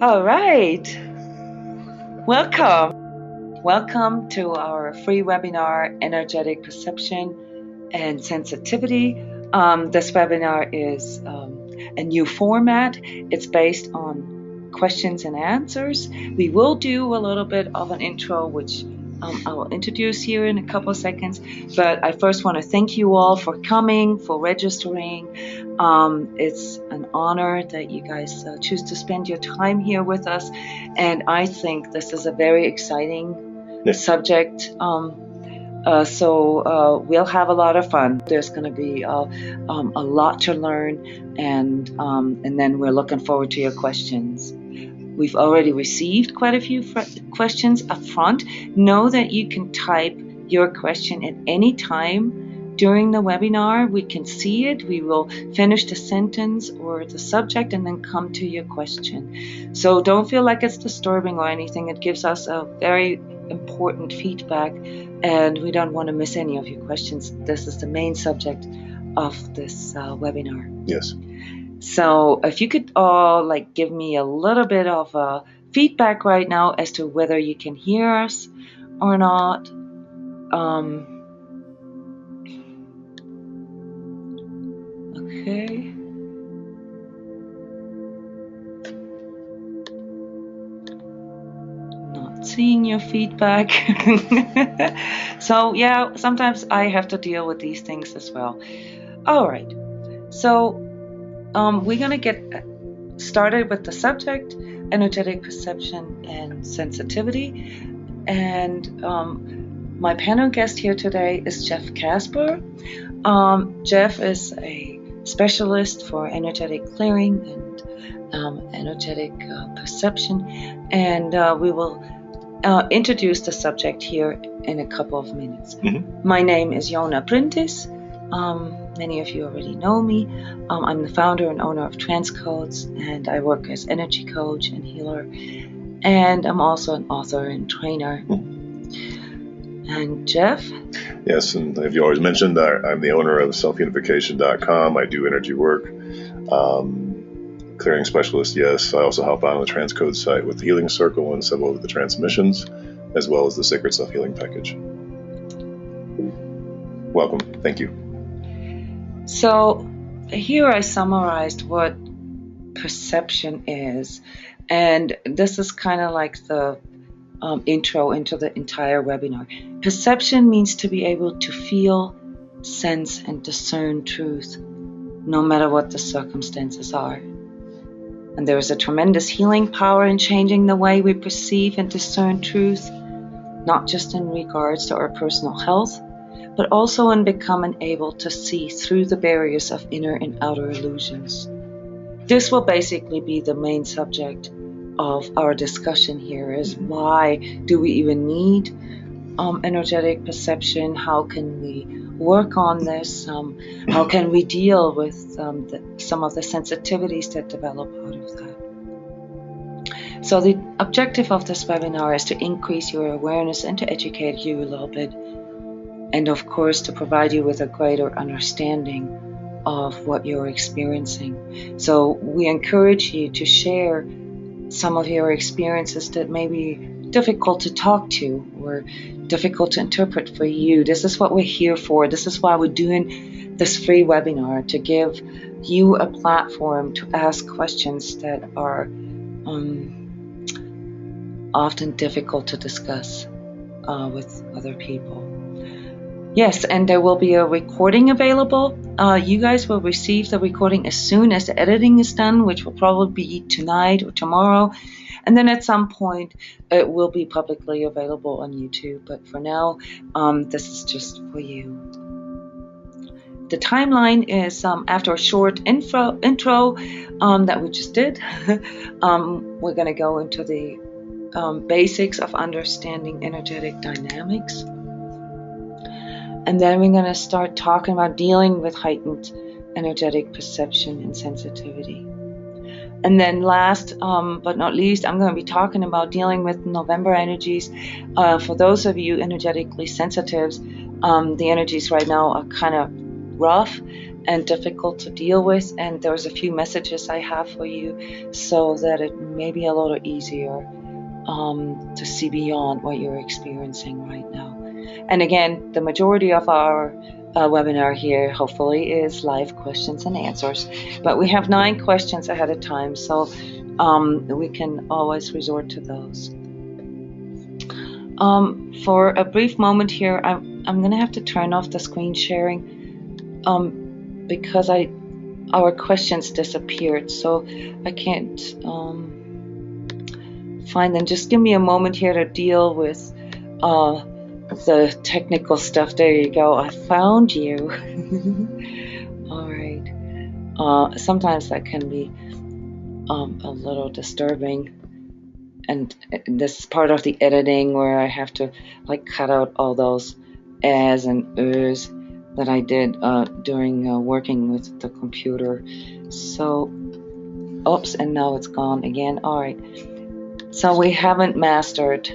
All right. Welcome. Welcome to our free webinar, Energetic Perception and Sensitivity. This webinar is a new format. It's based on questions and answers. We will do a little bit of an intro, which I will introduce here in a couple of seconds. But I first want to thank you all for coming, for registering. It's an honor that you guys choose to spend your time here with us. And I think this is a very exciting subject. So we'll have a lot of fun. There's going to be a lot to learn, and then we're looking forward to your questions. We've already received quite a few questions up front. Know that you can type your question at any time during the webinar. We can see it. We will finish the sentence or the subject and then come to your question. So don't feel like it's disturbing or anything. It gives us a very important feedback, and we don't want to miss any of your questions. This is the main subject of this webinar. Yes. So if you could all give me a little bit of feedback right now as to whether you can hear us or not. Okay. Not seeing your feedback. So yeah, sometimes I have to deal with these things as well. All right. So we're going to get started with the subject, energetic perception and sensitivity. And my panel guest here today is Jeff Casper. Jeff is a specialist for energetic clearing and energetic perception. And we will introduce the subject here in a couple of minutes. Mm-hmm. My name is Jona. Many of you already know me. I'm the founder and owner of transCODES, and I work as energy coach and healer. And I'm also an author and trainer. And Jeff? Yes, and as you always mentioned, I'm the owner of selfunification.com. I do energy work. Clearing specialist, yes. I also help out on the transCODES site with the Healing Circle and several of the transmissions, as well as the Sacred Self-Healing Package. Welcome. Thank you. So here I summarized what perception is, and this is kind of like the intro into the entire webinar. Perception means to be able to feel, sense, and discern truth, no matter what the circumstances are. And there is a tremendous healing power in changing the way we perceive and discern truth, not just in regards to our personal health, but also in becoming able to see through the barriers of inner and outer illusions. This will basically be the main subject of our discussion here, is why do we even need energetic perception? How can we work on this? How can we deal with some of the sensitivities that develop out of that? So the objective of this webinar is to increase your awareness and to educate you a little bit, and of course to provide you with a greater understanding of what you're experiencing. So we encourage you to share some of your experiences that may be difficult to talk to or difficult to interpret for you. This is what we're here for. This is why we're doing this free webinar, to give you a platform to ask questions that are often difficult to discuss with other people. Yes, and there will be a recording available. You guys will receive the recording as soon as the editing is done, which will probably be tonight or tomorrow. And then at some point, it will be publicly available on YouTube. But for now, this is just for you. The timeline is after a short intro that we just did. We're going to go into the basics of understanding energetic dynamics. And then we're going to start talking about dealing with heightened energetic perception and sensitivity. And then last but not least, I'm going to be talking about dealing with November energies. For those of you energetically sensitives, the energies right now are kind of rough and difficult to deal with, and there's a few messages I have for you so that it may be a little easier to see beyond what you're experiencing right now. And again, the majority of our webinar here hopefully is live questions and answers, but we have 9 questions ahead of time, so we can always resort to those. For a brief moment here, I'm gonna have to turn off the screen sharing because our questions disappeared, so I can't find them. Just give me a moment here to deal with the technical stuff. There you go. I found you. All right. Sometimes that can be a little disturbing, and this is part of the editing where I have to like cut out all those as and ers that I did during working with the computer. So, oops, and now it's gone again. All right. So we haven't mastered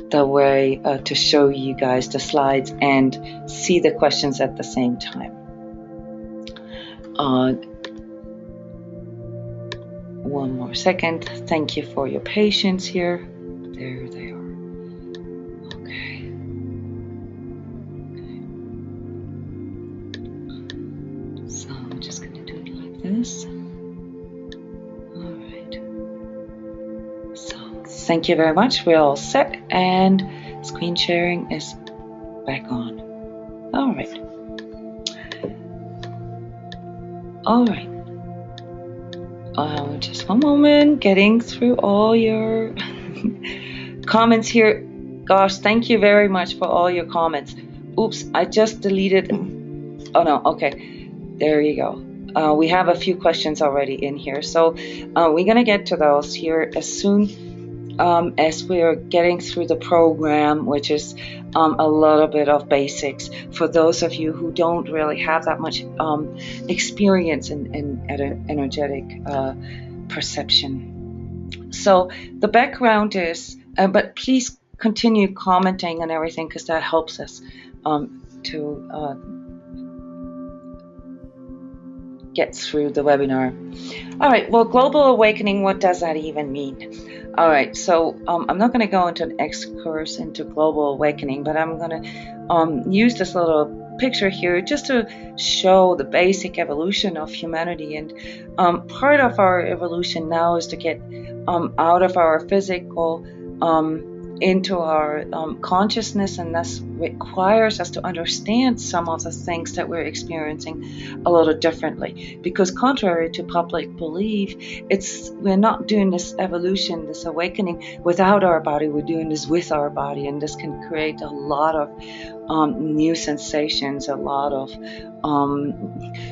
the way to show you guys the slides and see the questions at the same time. One more second. Thank you for your patience here. There they are. Okay. So I'm just going to do it like this. All right. So thank you very much. We're all set, and screen sharing is back on. All right. All right. Just one moment, getting through all your comments here. Gosh, thank you very much for all your comments. Oops, I just deleted. Oh no, okay. There you go. We have a few questions already in here, so we're gonna get to those here as soon as we're getting through the program, which is a little bit of basics for those of you who don't really have that much experience in energetic perception. So the background is, but please continue commenting and everything, because that helps us to get through the webinar. All right, well, global awakening, what does that even mean? All right, so I'm not going to go into an excursus into global awakening, but I'm going to use this little picture here just to show the basic evolution of humanity. And part of our evolution now is to get out of our physical into our consciousness, and this requires us to understand some of the things that we're experiencing a little differently, because contrary to public belief, we're not doing this evolution, this awakening without our body. We're doing this with our body, and this can create a lot of new sensations, a lot of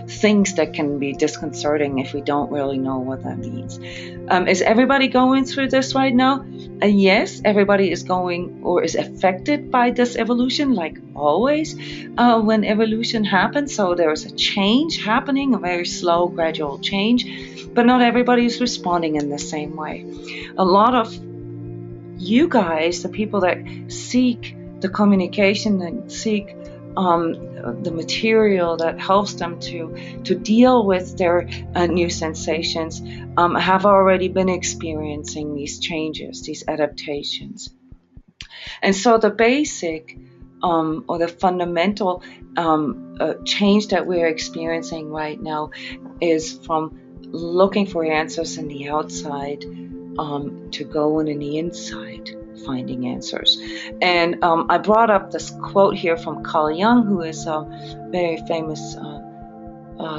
things that can be disconcerting if we don't really know what that means. Is everybody going through this right now? Yes, everybody is going or is affected by this evolution, like always when evolution happens. So there's a change happening, a very slow, gradual change, but not everybody is responding in the same way. A lot of you guys, the people that seek the communication and seek the material that helps them to deal with their new sensations, have already been experiencing these changes, these adaptations. And so the basic or the fundamental change that we're experiencing right now is from looking for answers in the outside to going in the inside, finding answers. And I brought up this quote here from Carl Jung, who is a very famous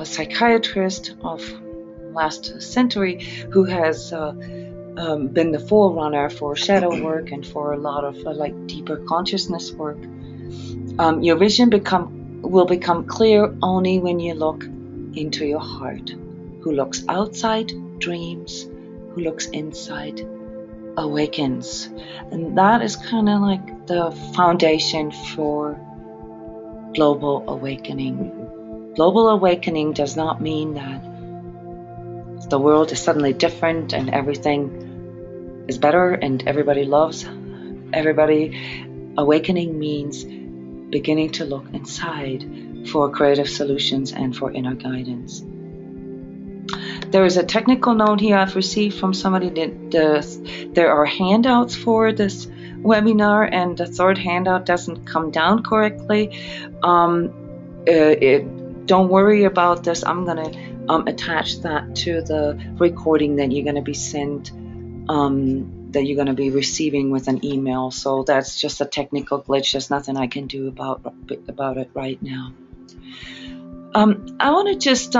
psychiatrist of last century, who has been the forerunner for shadow work and for a lot of like deeper consciousness work. Your vision will become clear only when you look into your heart. Who looks outside dreams, who looks inside awakens. And that is kind of like the foundation for global awakening. Global awakening does not mean that the world is suddenly different and everything is better and everybody loves everybody. Awakening means beginning to look inside for creative solutions and for inner guidance. There is a technical note here I've received from somebody that there are handouts for this webinar, and the third handout doesn't come down correctly. Don't worry about this. I'm going to attach that to the recording that you're going to be sent, that you're going to be receiving with an email. So that's just a technical glitch. There's nothing I can do about it right now. I want to just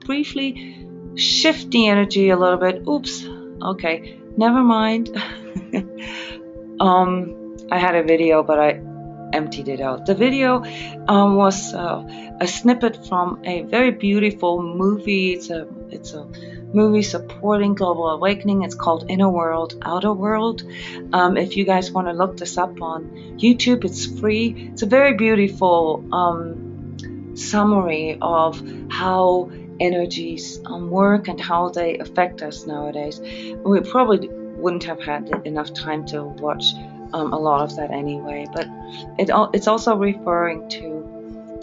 briefly shift the energy a little bit. Oops. Okay. Never mind. I had a video, but I emptied it out. The video was a snippet from a very beautiful movie. It's a movie supporting global awakening. It's called Inner World, Outer World. If you guys want to look this up on YouTube, it's free. It's a very beautiful summary of how energies work and how they affect us nowadays. We probably wouldn't have had enough time to watch a lot of that anyway, but it's also referring to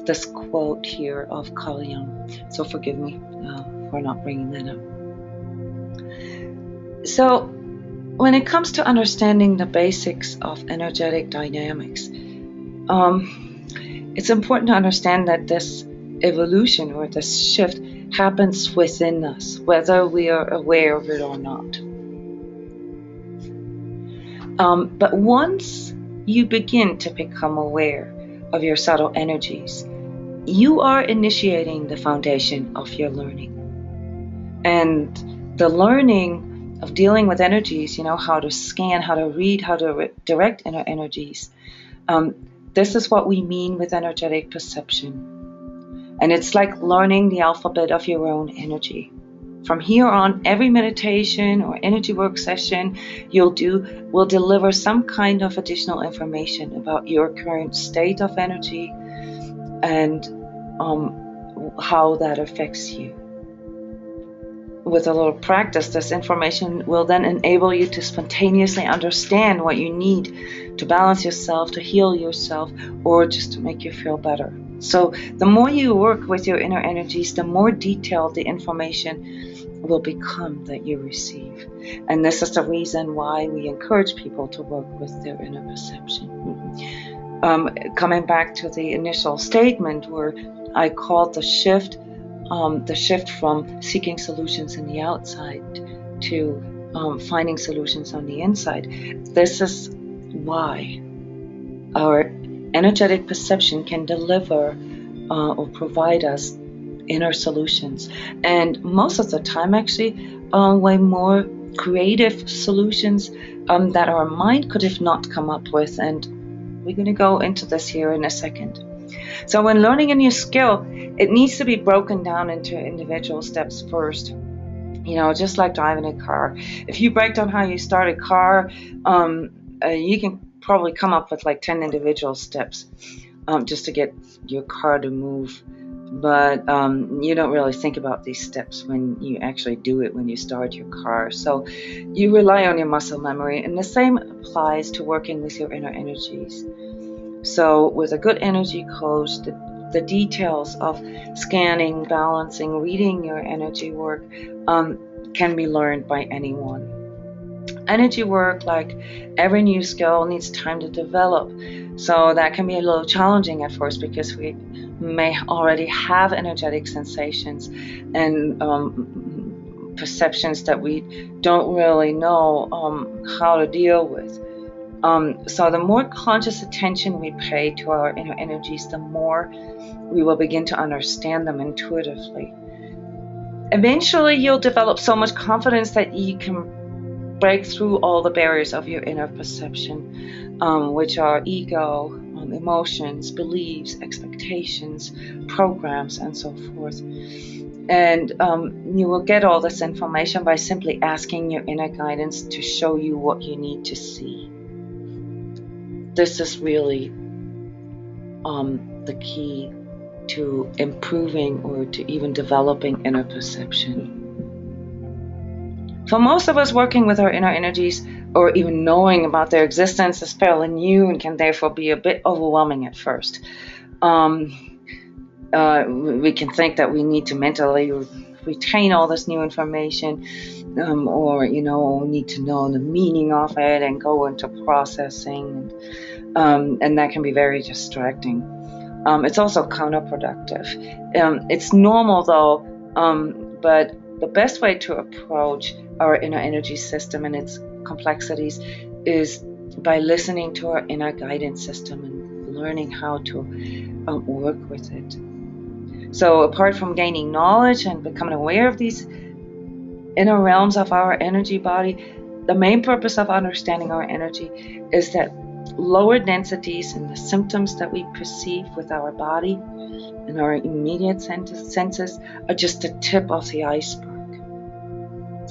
this quote here of Carl Jung. So forgive me for not bringing that up. So when it comes to understanding the basics of energetic dynamics, it's important to understand that this evolution or this shift happens within us, whether we are aware of it or not. But once you begin to become aware of your subtle energies, you are initiating the foundation of your learning. And the learning of dealing with energies, how to scan, how to read, how to direct inner energies, this is what we mean with energetic perception. And it's like learning the alphabet of your own energy. From here on, every meditation or energy work session you'll do will deliver some kind of additional information about your current state of energy and how that affects you. With a little practice, this information will then enable you to spontaneously understand what you need to balance yourself, to heal yourself, or just to make you feel better. So the more you work with your inner energies, the more detailed the information will become that you receive. And this is the reason why we encourage people to work with their inner perception. Coming back to the initial statement where I called the shift from seeking solutions in the outside to finding solutions on the inside. This is why our energetic perception can deliver or provide us inner solutions, and most of the time actually way more creative solutions that our mind could have not come up with. And we're going to go into this here in a second. So when learning a new skill, it needs to be broken down into individual steps first. Just like driving a car. If you break down how you start a car, you can probably come up with like 10 individual steps just to get your car to move. But you don't really think about these steps when you actually do it when you start your car. So you rely on your muscle memory, and the same applies to working with your inner energies. So with a good energy coach, the details of scanning, balancing, reading your energy work can be learned by anyone. Energy work, like every new skill, needs time to develop. So that can be a little challenging at first because we may already have energetic sensations and perceptions that we don't really know how to deal with. So the more conscious attention we pay to our inner energies, the more we will begin to understand them intuitively. Eventually, you'll develop so much confidence that you can break through all the barriers of your inner perception, which are ego, emotions, beliefs, expectations, programs, and so forth. And you will get all this information by simply asking your inner guidance to show you what you need to see. This is really the key to improving or to even developing inner perception. For most of us working with our inner energies, or even knowing about their existence is fairly new and can therefore be a bit overwhelming at first. We can think that we need to mentally retain all this new information, or need to know the meaning of it and go into processing, and that can be very distracting. It's also counterproductive. It's normal though, but the best way to approach our inner energy system and its complexities is by listening to our inner guidance system and learning how to work with it. So apart from gaining knowledge and becoming aware of these inner realms of our energy body, the main purpose of understanding our energy is that lower densities and the symptoms that we perceive with our body and our immediate senses are just the tip of the iceberg.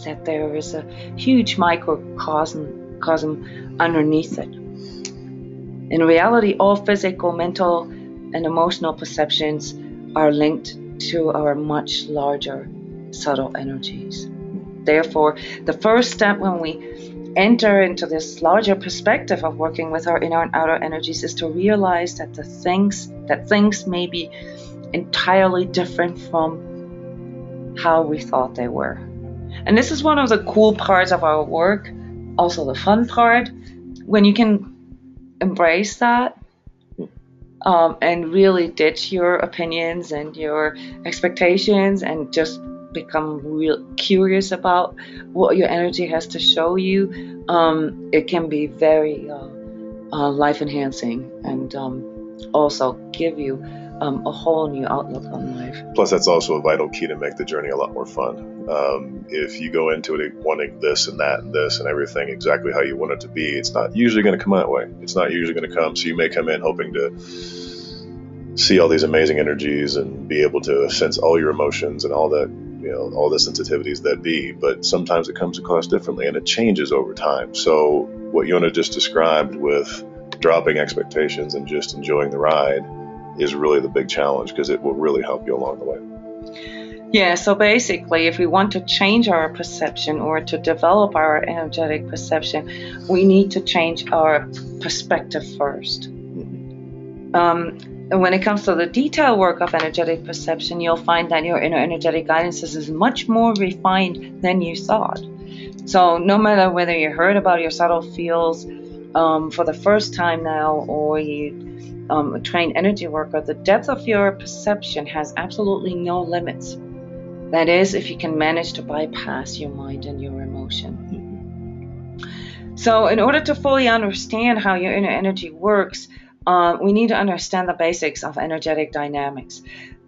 That there is a huge microcosm underneath it. In reality, all physical, mental, and emotional perceptions are linked to our much larger subtle energies. Therefore, the first step when we enter into this larger perspective of working with our inner and outer energies is to realize that things may be entirely different from how we thought they were. And this is one of the cool parts of our work, also the fun part, when you can embrace that and really ditch your opinions and your expectations and just become real curious about what your energy has to show you. It can be very life enhancing and also give you a whole new outlook on life. Plus, that's also a vital key to make the journey a lot more fun. If you go into it wanting this and that and this and everything exactly how you want it to be, it's not usually going to come that way. It's not usually going to come. So you may come in hoping to see all these amazing energies and be able to sense all your emotions and all that, all the sensitivities that be. But sometimes it comes across differently and it changes over time. So what Jona just described with dropping expectations and just enjoying the ride is really the big challenge, because it will really help you along the way. Yeah, so basically, if we want to change our perception or to develop our energetic perception, we need to change our perspective first. And when it comes to the detailed work of energetic perception, you'll find that your inner energetic guidance is much more refined than you thought. So no matter whether you heard about your subtle fields for the first time now, or you a trained energy worker, the depth of your perception has absolutely no limits. That is, if you can manage to bypass your mind and your emotion. So in order to fully understand how your inner energy works, we need to understand the basics of energetic dynamics.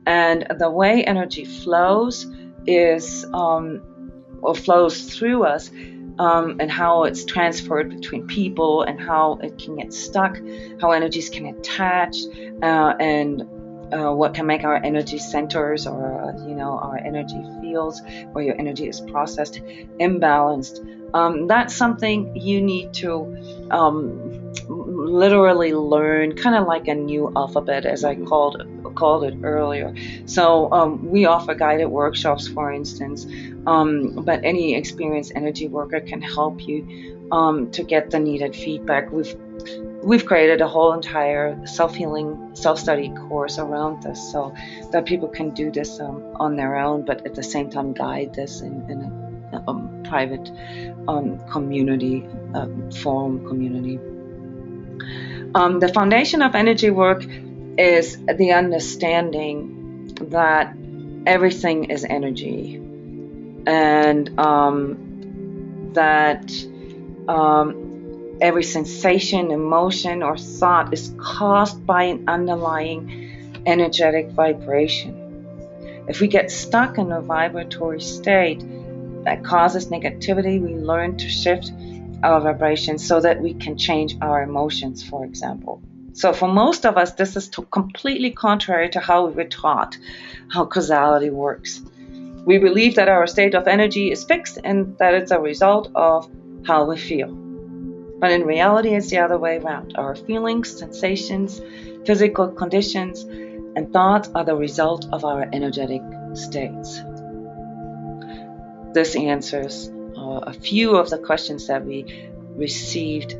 And the way energy flows is, or flows through us, and how it's transferred between people and how it can get stuck, how energies can attach, and what can make our energy centers or our energy fields where your energy is processed imbalanced. That's something you need to literally learn, kind of like a new alphabet, as I called it earlier. So we offer guided workshops, for instance, but any experienced energy worker can help you to get the needed feedback. We've created a whole entire self-healing, self-study course around this, so that people can do this on their own, but at the same time guide this in a private community, forum community. The foundation of energy work is the understanding that everything is energy, and that every sensation, emotion, or thought is caused by an underlying energetic vibration. If we get stuck in a vibratory state that causes negativity, we learn to shift our vibration so that we can change our emotions, for example. So for most of us, this is completely contrary to how we were taught how causality works. We believe that our state of energy is fixed and that it's a result of how we feel. But in reality, it's the other way around. Our feelings, sensations, physical conditions, and thoughts are the result of our energetic states. This answers a few of the questions that we received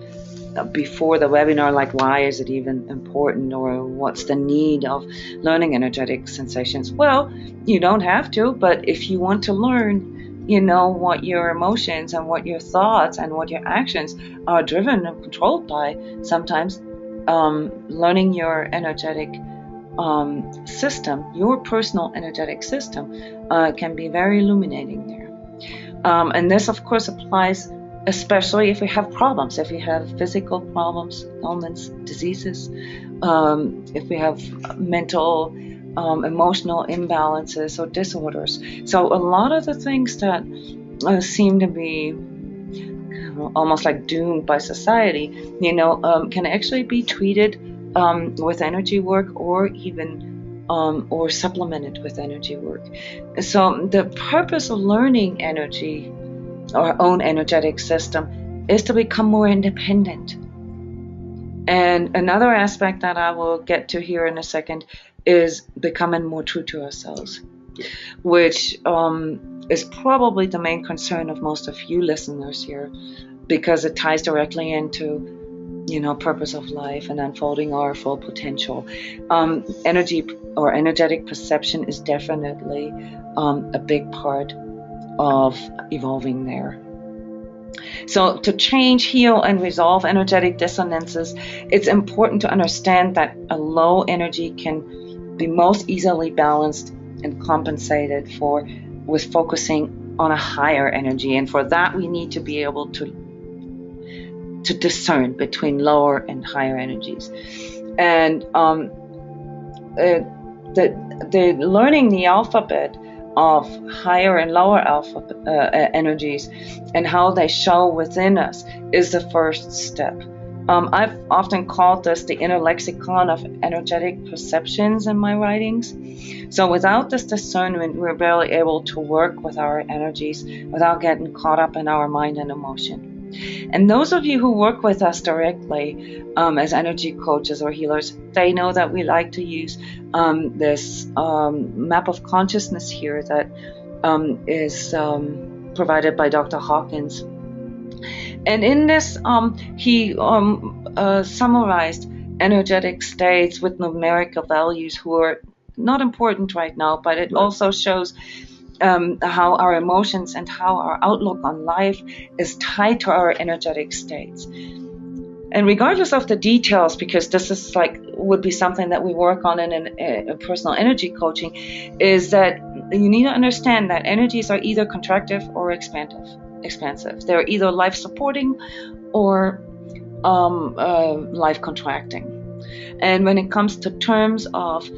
before the webinar, like why is it even important, or what's the need of learning energetic sensations. Well, you don't have to, but if you want to learn, what your emotions and what your thoughts and what your actions are driven and controlled by, sometimes learning your energetic system, your personal energetic system, can be very illuminating there. And this, of course, applies especially if we have problems, if we have physical problems, ailments, diseases, if we have mental, emotional imbalances or disorders. So a lot of the things that seem to be almost like doomed by society, can actually be treated with energy work, or even or supplemented with energy work. So the purpose of learning energy, our own energetic system, is to become more independent. And another aspect that I will get to here in a second is becoming more true to ourselves, which is probably the main concern of most of you listeners here, because it ties directly into purpose of life and unfolding our full potential. Energy or energetic perception is definitely a big part of evolving there. So to change, heal, and resolve energetic dissonances, it's important to understand that a low energy can be most easily balanced and compensated for with focusing on a higher energy. And for that, we need to be able to discern between lower and higher energies. And the learning the alphabet of higher and lower energies and how they show within us is the first step. I've often called this the inner lexicon of energetic perceptions in my writings. So without this discernment, we're barely able to work with our energies without getting caught up in our mind and emotion. And those of you who work with us directly as energy coaches or healers, they know that we like to use this map of consciousness here that is provided by Dr. Hawkins. And in this, he summarized energetic states with numerical values who are not important right now, but it also shows how our emotions and how our outlook on life is tied to our energetic states. And regardless of the details, because this is would be something that we work on in personal energy coaching, is that you need to understand that energies are either contractive or expansive. They're either life supporting or life contracting. And when it comes to terms of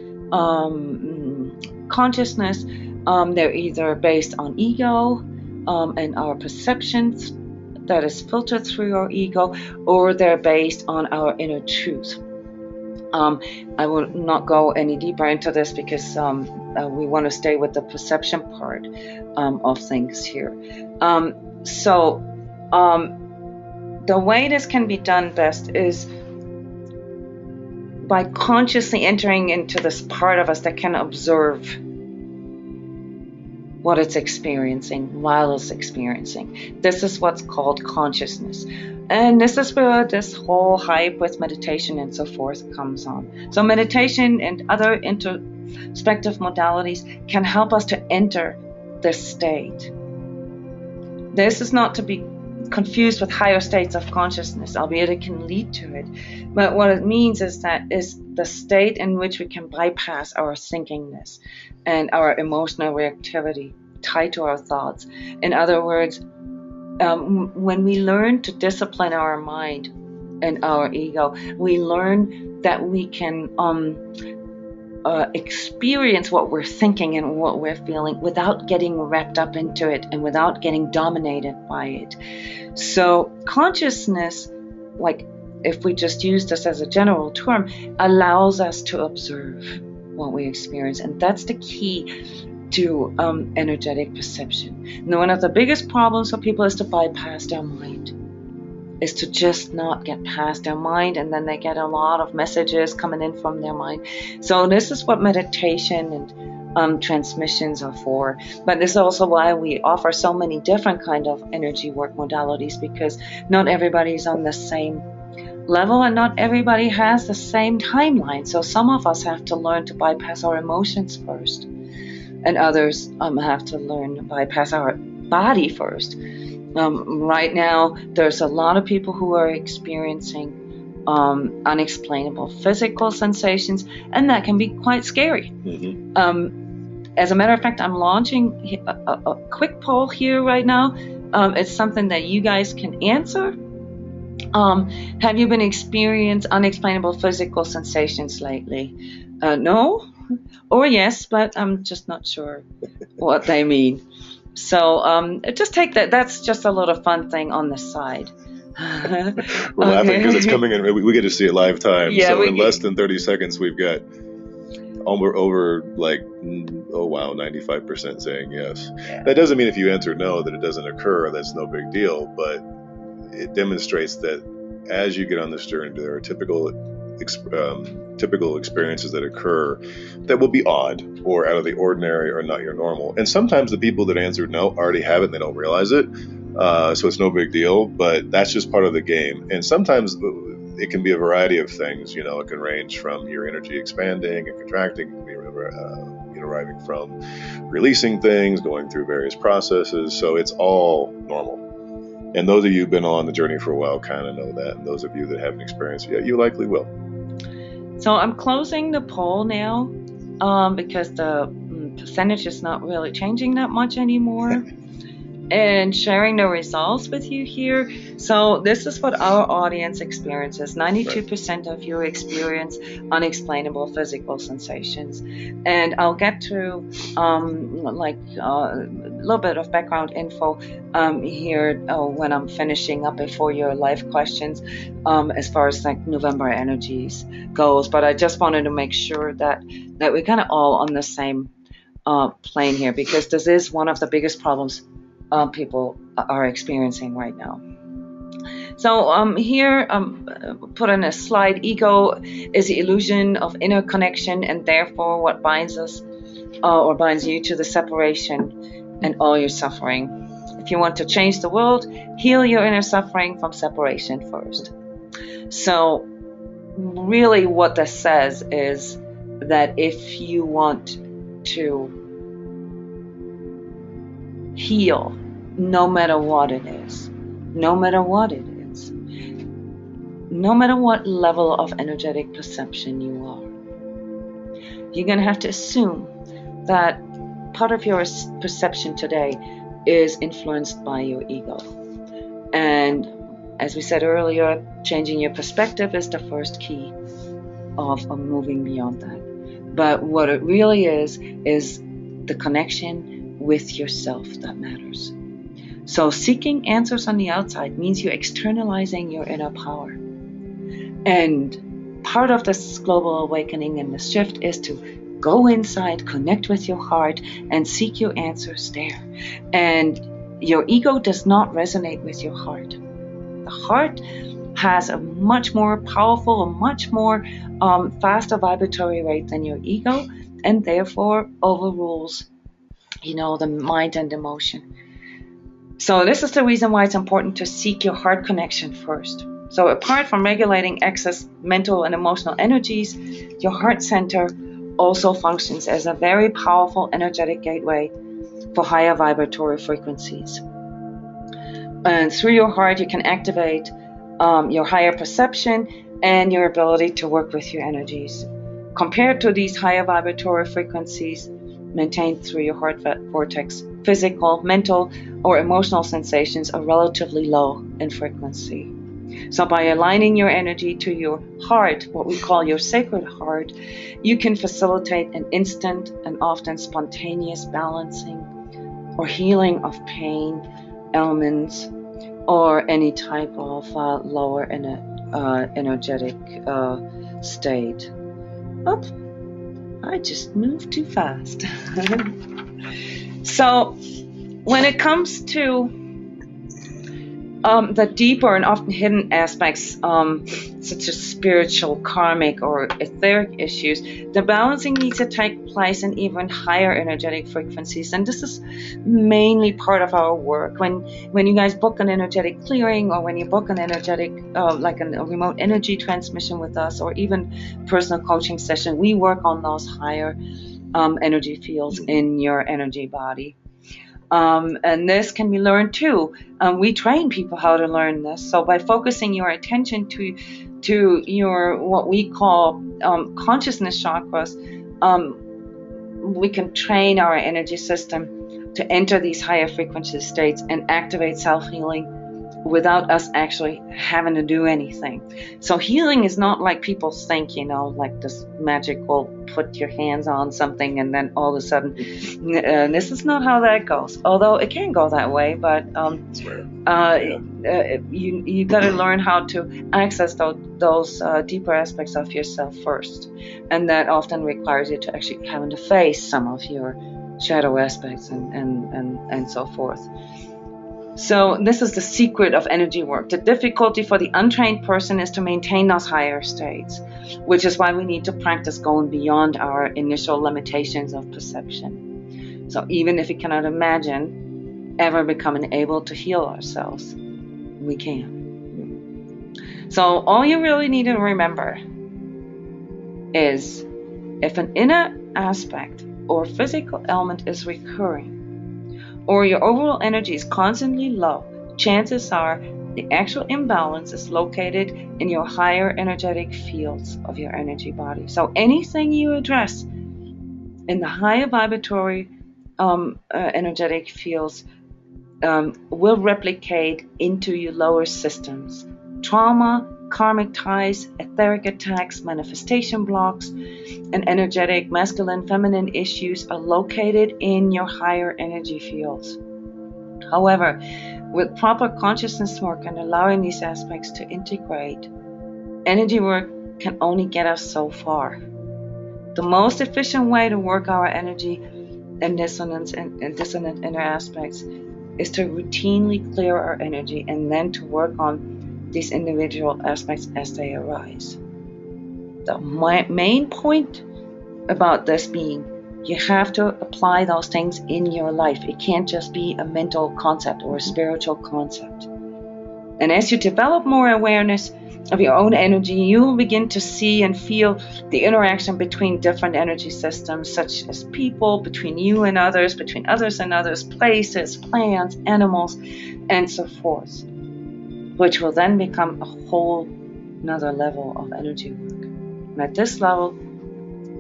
consciousness, they're either based on ego and our perceptions that is filtered through our ego, or they're based on our inner truth. I will not go any deeper into this because we want to stay with the perception part of things here. So the way this can be done best is by consciously entering into this part of us that can observe what it's experiencing while it's experiencing. This is what's called consciousness. And this is where this whole hype with meditation and so forth comes on. So meditation and other introspective modalities can help us to enter this state. This is not to be confused with higher states of consciousness, albeit it can lead to it. But what it means is that is the state in which we can bypass our thinkingness and our emotional reactivity tied to our thoughts. In other words, when we learn to discipline our mind and our ego, we learn that we can experience what we're thinking and what we're feeling without getting wrapped up into it and without getting dominated by it. So consciousness, if we just use this as a general term, allows us to observe what we experience. And that's the key to energetic perception. And one of the biggest problems for people is to bypass their mind, is to just not get past their mind, and then they get a lot of messages coming in from their mind. So this is what meditation and transmissions are for. But this is also why we offer so many different kind of energy work modalities, because not everybody's on the same level and not everybody has the same timeline. So some of us have to learn to bypass our emotions first, and others have to learn to bypass our body first. Right now, there's a lot of people who are experiencing unexplainable physical sensations, and that can be quite scary. As a matter of fact, I'm launching a quick poll here right now. It's something that you guys can answer. Have you been experiencing unexplainable physical sensations lately? No or yes, but I'm just not sure what they mean. So just take that. That's just a little fun thing on the side. We're laughing because it's coming in. We get to see it live time. Yeah, so in less than 30 seconds, we've got over like, oh wow, 95% saying yes. Yeah. That doesn't mean if you answer no that it doesn't occur. That's no big deal. But it demonstrates that as you get on this journey, there are typical experiences that occur that will be odd or out of the ordinary or not your normal. And sometimes the people that answered no already have it and they don't realize it. So it's no big deal, but that's just part of the game. And sometimes it can be a variety of things. It can range from your energy expanding and contracting. It can be arriving from releasing things, going through various processes. So it's all normal. And those of you who've been on the journey for a while kind of know that. And those of you that haven't experienced it yet, you likely will. So I'm closing the poll now because the percentage is not really changing that much anymore. And sharing the results with you here. So this is what our audience experiences. 92% of you experience unexplainable physical sensations. And I'll get to a little bit of background info here when I'm finishing up before your live questions as far as like November energies goes. But I just wanted to make sure that we're kind of all on the same plane here, because this is one of the biggest problems people are experiencing right now. So here, put on a slide, ego is the illusion of inner connection, and therefore what binds us or binds you to the separation and all your suffering. If you want to change the world, heal your inner suffering from separation first. So really what this says is that if you want to heal, no matter what it is, no matter what level of energetic perception you are, you're going to have to assume that part of your perception today is influenced by your ego. And as we said earlier, changing your perspective is the first key of moving beyond that. But what it really is the connection with yourself that matters. So seeking answers on the outside means you're externalizing your inner power. And part of this global awakening and the shift is to go inside, connect with your heart, and seek your answers there. And your ego does not resonate with your heart. The heart has a much more powerful, a much more faster vibratory rate than your ego, and therefore overrules the mind and emotion. So this is the reason why it's important to seek your heart connection first. So apart from regulating excess mental and emotional energies, your heart center also functions as a very powerful energetic gateway for higher vibratory frequencies. And through your heart, you can activate your higher perception and your ability to work with your energies. Compared to these higher vibratory frequencies maintained through your heart vortex, physical, mental, or emotional sensations are relatively low in frequency. So by aligning your energy to your heart, what we call your sacred heart, you can facilitate an instant and often spontaneous balancing or healing of pain, ailments, or any type of lower energetic state. Oops, I just moved too fast. So when it comes to the deeper and often hidden aspects, such as spiritual, karmic, or etheric issues, the balancing needs to take place in even higher energetic frequencies. And this is mainly part of our work. When you guys book an energetic clearing, or when you book an energetic, like a remote energy transmission with us, or even personal coaching session, we work on those higher energy fields in your energy body. And this can be learned too. We train people how to learn this. So by focusing your attention to your what we call consciousness chakras, we can train our energy system to enter these higher frequency states and activate self-healing without us actually having to do anything. So healing is not like people think, like this magical put your hands on something and then all of a sudden, this is not how that goes. Although it can go that way, but you got to learn how to access those deeper aspects of yourself first, and that often requires you to actually having to face some of your shadow aspects and so forth. So this is the secret of energy work. The difficulty for the untrained person is to maintain those higher states, which is why we need to practice going beyond our initial limitations of perception. So even if we cannot imagine ever becoming able to heal ourselves, we can. So all you really need to remember is if an inner aspect or physical element is recurring, or your overall energy is constantly low, chances are the actual imbalance is located in your higher energetic fields of your energy body. So anything you address in the higher vibratory energetic fields will replicate into your lower systems. Trauma, karmic ties, etheric attacks, manifestation blocks, and energetic masculine, feminine issues are located in your higher energy fields. However, with proper consciousness work and allowing these aspects to integrate, energy work can only get us so far. The most efficient way to work our energy and dissonant inner aspects is to routinely clear our energy and then to work on these individual aspects as they arise. The main point about this being, you have to apply those things in your life. It can't just be a mental concept or a spiritual concept. And as you develop more awareness of your own energy, you will begin to see and feel the interaction between different energy systems, such as people, between you and others, between others and others, places, plants, animals, and so forth, which will then become a whole another level of energy work. And at this level,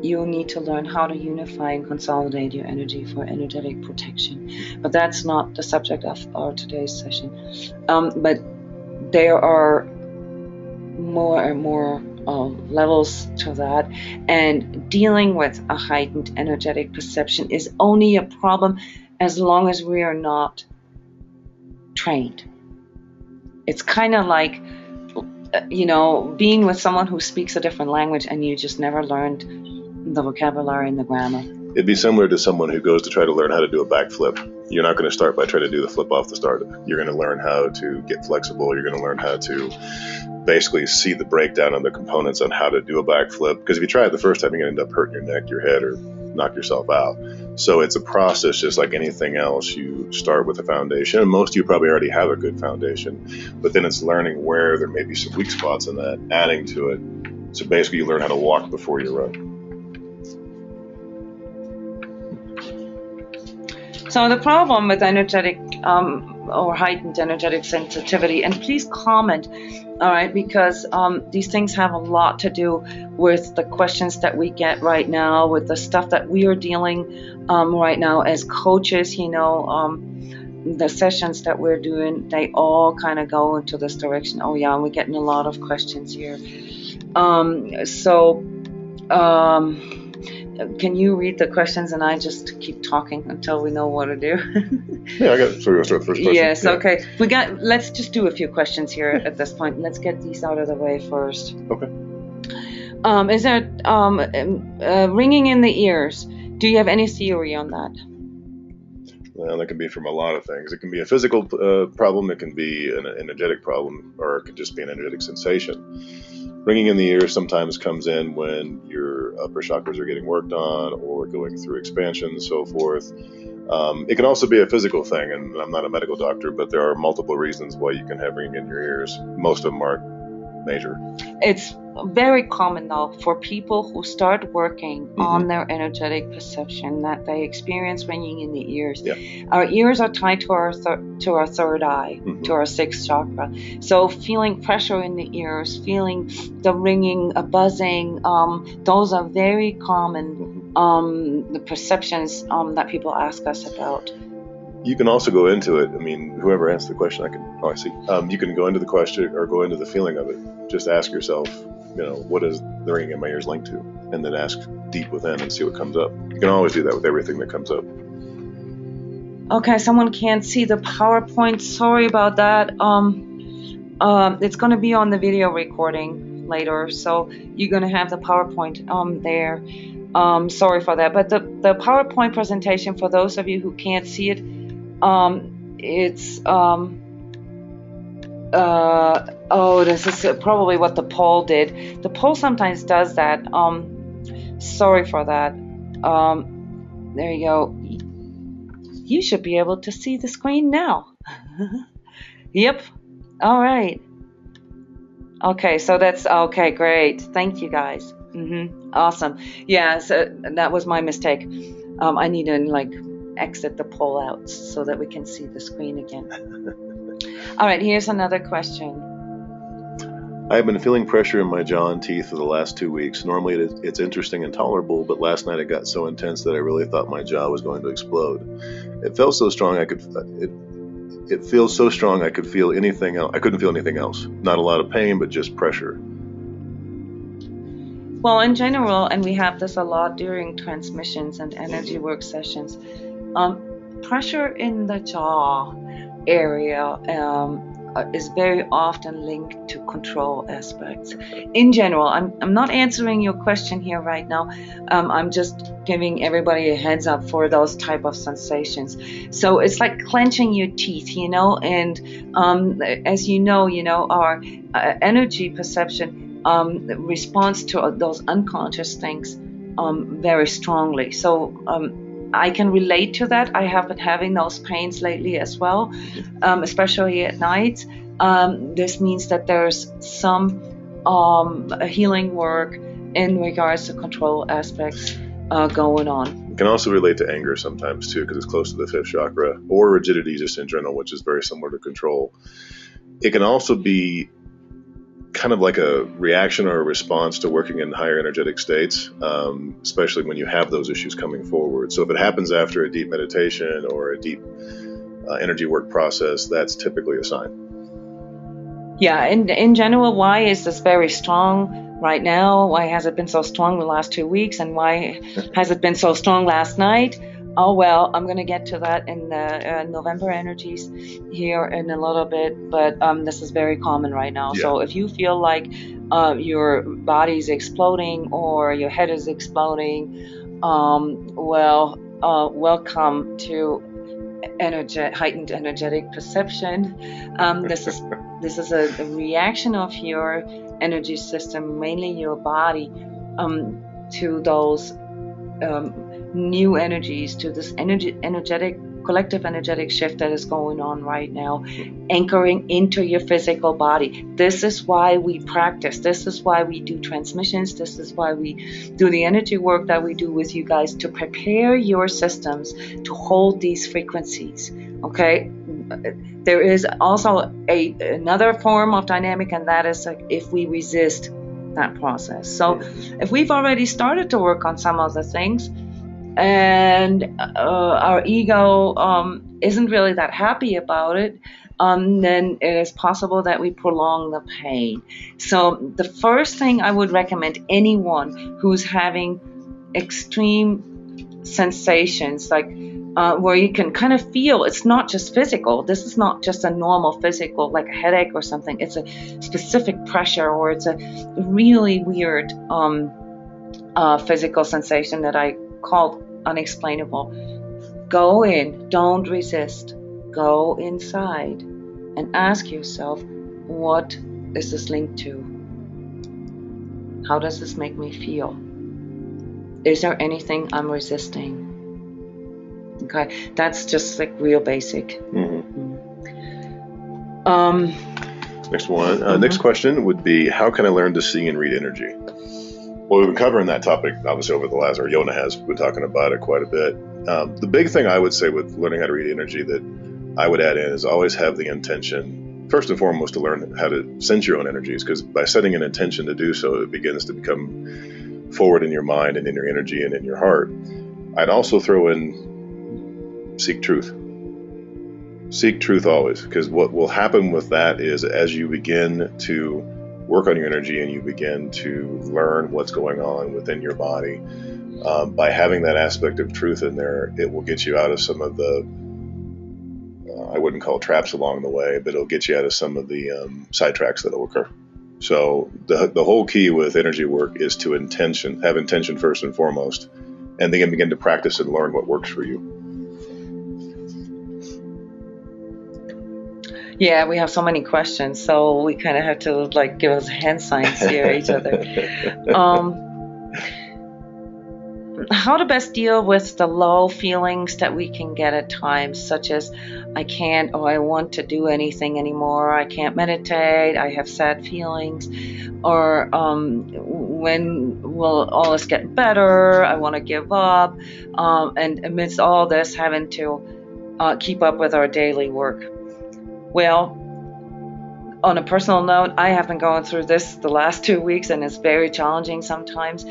you will need to learn how to unify and consolidate your energy for energetic protection. But that's not the subject of our today's session. But there are more and more levels to that. And dealing with a heightened energetic perception is only a problem as long as we are not trained. It's kind of like, being with someone who speaks a different language and you just never learned the vocabulary and the grammar. It'd be similar to someone who goes to try to learn how to do a backflip. You're not going to start by trying to do the flip off the start. You're going to learn how to get flexible. You're going to learn how to basically see the breakdown of the components on how to do a backflip. Because if you try it the first time, you're going to end up hurting your neck, your head, or knock yourself out. So it's a process just like anything else. You start with a foundation, and most of you probably already have a good foundation. But then it's learning where there may be some weak spots in that, adding to it. So basically you learn how to walk before you run. So the problem with energetic or heightened energetic sensitivity, and please comment, all right, because these things have a lot to do with the questions that we get right now, with the stuff that we are dealing right now as coaches. The sessions that we're doing, they all kind of go into this direction. Oh yeah, we're getting a lot of questions here. Can you read the questions and I just keep talking until we know what to do? Yeah, I got it. So we're going to start the first question. Yes, yeah. Okay. Let's just do a few questions here at this point. Let's get these out of the way first. Okay. Is there ringing in the ears? Do you have any theory on that? Well, that can be from a lot of things. It can be a physical problem, it can be an energetic problem, or it could just be an energetic sensation. Ringing in the ears sometimes comes in when your upper chakras are getting worked on or going through expansion and so forth. It can also be a physical thing, and I'm not a medical doctor, but there are multiple reasons why you can have ringing in your ears. Most of them aren't major. It's very common though for people who start working on their energetic perception that they experience ringing in the ears. Yeah. Our ears are tied to our third eye, to our sixth chakra. So feeling pressure in the ears, feeling the ringing, a buzzing, those are very common the perceptions that people ask us about. You can also go into it. I mean, whoever asked the question, I see. You can go into the question or go into the feeling of it. Just ask yourself, what is the ringing in my ears linked to? And then ask deep within and see what comes up. You can always do that with everything that comes up. Okay, someone can't see the PowerPoint. Sorry about that. It's going to be on the video recording later, so you're going to have the PowerPoint there. Sorry for that. But the PowerPoint presentation, for those of you who can't see it, it's this is probably what the poll did. The poll sometimes does that. Sorry for that. There you go. You should be able to see the screen now. Yep. All right. Okay, so that's okay. Great. Thank you, guys. Awesome. Yeah, so that was my mistake. I need to exit the poll out so that we can see the screen again. All right, here's another question. I have been feeling pressure in my jaw and teeth for the last 2 weeks. Normally it's interesting and tolerable, but last night it got so intense that I really thought my jaw was going to explode. It felt so strong it feels so strong I could feel anything else. I couldn't feel anything else. Not a lot of pain, but just pressure. Well, in general, and we have this a lot during transmissions and energy work sessions, pressure in the jaw area is very often linked to control aspects. In general, I'm not answering your question here right now. I'm just giving everybody a heads up for those type of sensations. So it's like clenching your teeth, and as you know, our energy perception responds to those unconscious things very strongly. So I can relate to that. I have been having those pains lately as well, especially at night. This means that there's some healing work in regards to control aspects going on. It can also relate to anger sometimes too, because it's close to the fifth chakra, or rigidity just in general, which is very similar to control. It can also be kind of like a reaction or a response to working in higher energetic states, especially when you have those issues coming forward. So if it happens after a deep meditation or a deep energy work process, that's typically a sign. Yeah, and in general, why is this very strong right now? Why has it been so strong the last 2 weeks? And why has it been so strong last night? Oh, well, I'm going to get to that in the November energies here in a little bit, but this is very common right now. Yeah. So if you feel like your body's exploding or your head is exploding, welcome to heightened energetic perception. This is a reaction of your energy system, mainly your body, to those new energies, to this collective energetic shift that is going on right now, anchoring into your physical body. This is why we practice. This is why we do transmissions. This is why we do the energy work that we do with you guys, to prepare your systems to hold these frequencies. Okay? There is also another form of dynamic, and that is if we resist that process. So if we've already started to work on some of the things, and our ego isn't really that happy about it, then it is possible that we prolong the pain. So the first thing I would recommend anyone who's having extreme sensations, like where you can kind of feel it's not just physical. This is not just a normal physical, like a headache or something. It's a specific pressure, or it's a really weird physical sensation that I called unexplainable. Go in, don't resist. Go inside and ask yourself, what is this linked to? How does this make me feel? Is there anything I'm resisting? Okay, that's just like real basic. Next one. Next question would be, how can I learn to see and read energy? Well, we've been covering that topic, obviously, over the last, or Jona has been talking about it quite a bit. The big thing I would say with learning how to read energy that I would add in is always have the intention, first and foremost, to learn how to sense your own energies, because by setting an intention to do so, it begins to become forward in your mind and in your energy and in your heart. I'd also throw in seek truth. Seek truth always, because what will happen with that is as you begin to work on your energy and you begin to learn what's going on within your body, by having that aspect of truth in there, it will get you out of some of the, I wouldn't call it traps along the way, but it'll get you out of some of the sidetracks that will occur. So the whole key with energy work is to have intention first and foremost, and then begin to practice and learn what works for you. Yeah, we have so many questions, so we kind of have to like give us hand signs here each other. How to best deal with the low feelings that we can get at times, such as I can't or I want to do anything anymore, I can't meditate, I have sad feelings, or when will all this get better, I want to give up, and amidst all this having to keep up with our daily work. Well, on a personal note, I have been going through this the last 2 weeks, and it's very challenging sometimes.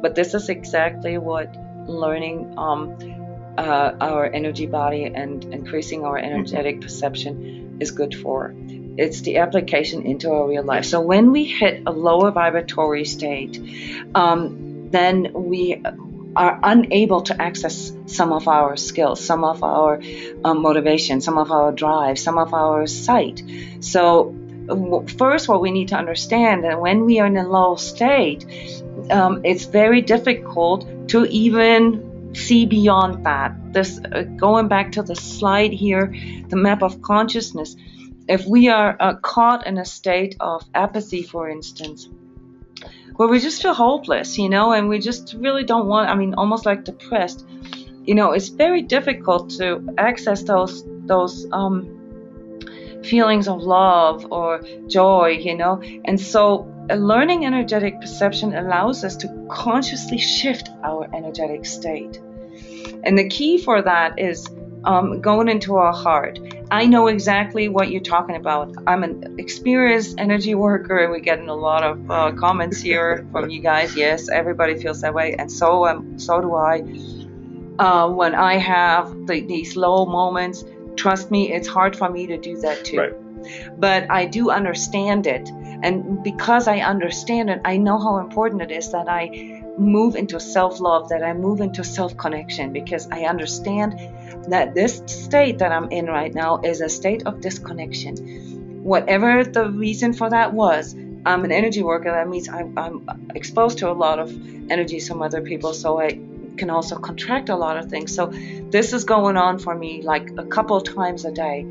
But this is exactly what learning our energy body and increasing our energetic perception is good for. It's the application into our real life. So when we hit a lower vibratory state, then we are unable to access some of our skills, some of our motivation, some of our drive, some of our sight. So first, what we need to understand that when we are in a low state, it's very difficult to even see beyond that. This going back to the slide here, the map of consciousness. If we are caught in a state of apathy, for instance, where we just feel hopeless, and we just really don't want, almost like depressed, it's very difficult to access those feelings of love or joy, and so learning energetic perception allows us to consciously shift our energetic state. And the key for that is going into our heart. I know exactly what you're talking about. I'm an experienced energy worker, and we're getting a lot of comments here from you guys. Yes, everybody feels that way, and so do I. When I have these low moments, trust me, it's hard for me to do that too. Right. But I do understand it, and because I understand it, I know how important it is that I move into self-love, that I move into self-connection, because I understand that this state that I'm in right now is a state of disconnection. Whatever the reason for that was, I'm an energy worker. That means I'm exposed to a lot of energies from other people, so I can also contract a lot of things. So this is going on for me like a couple of times a day.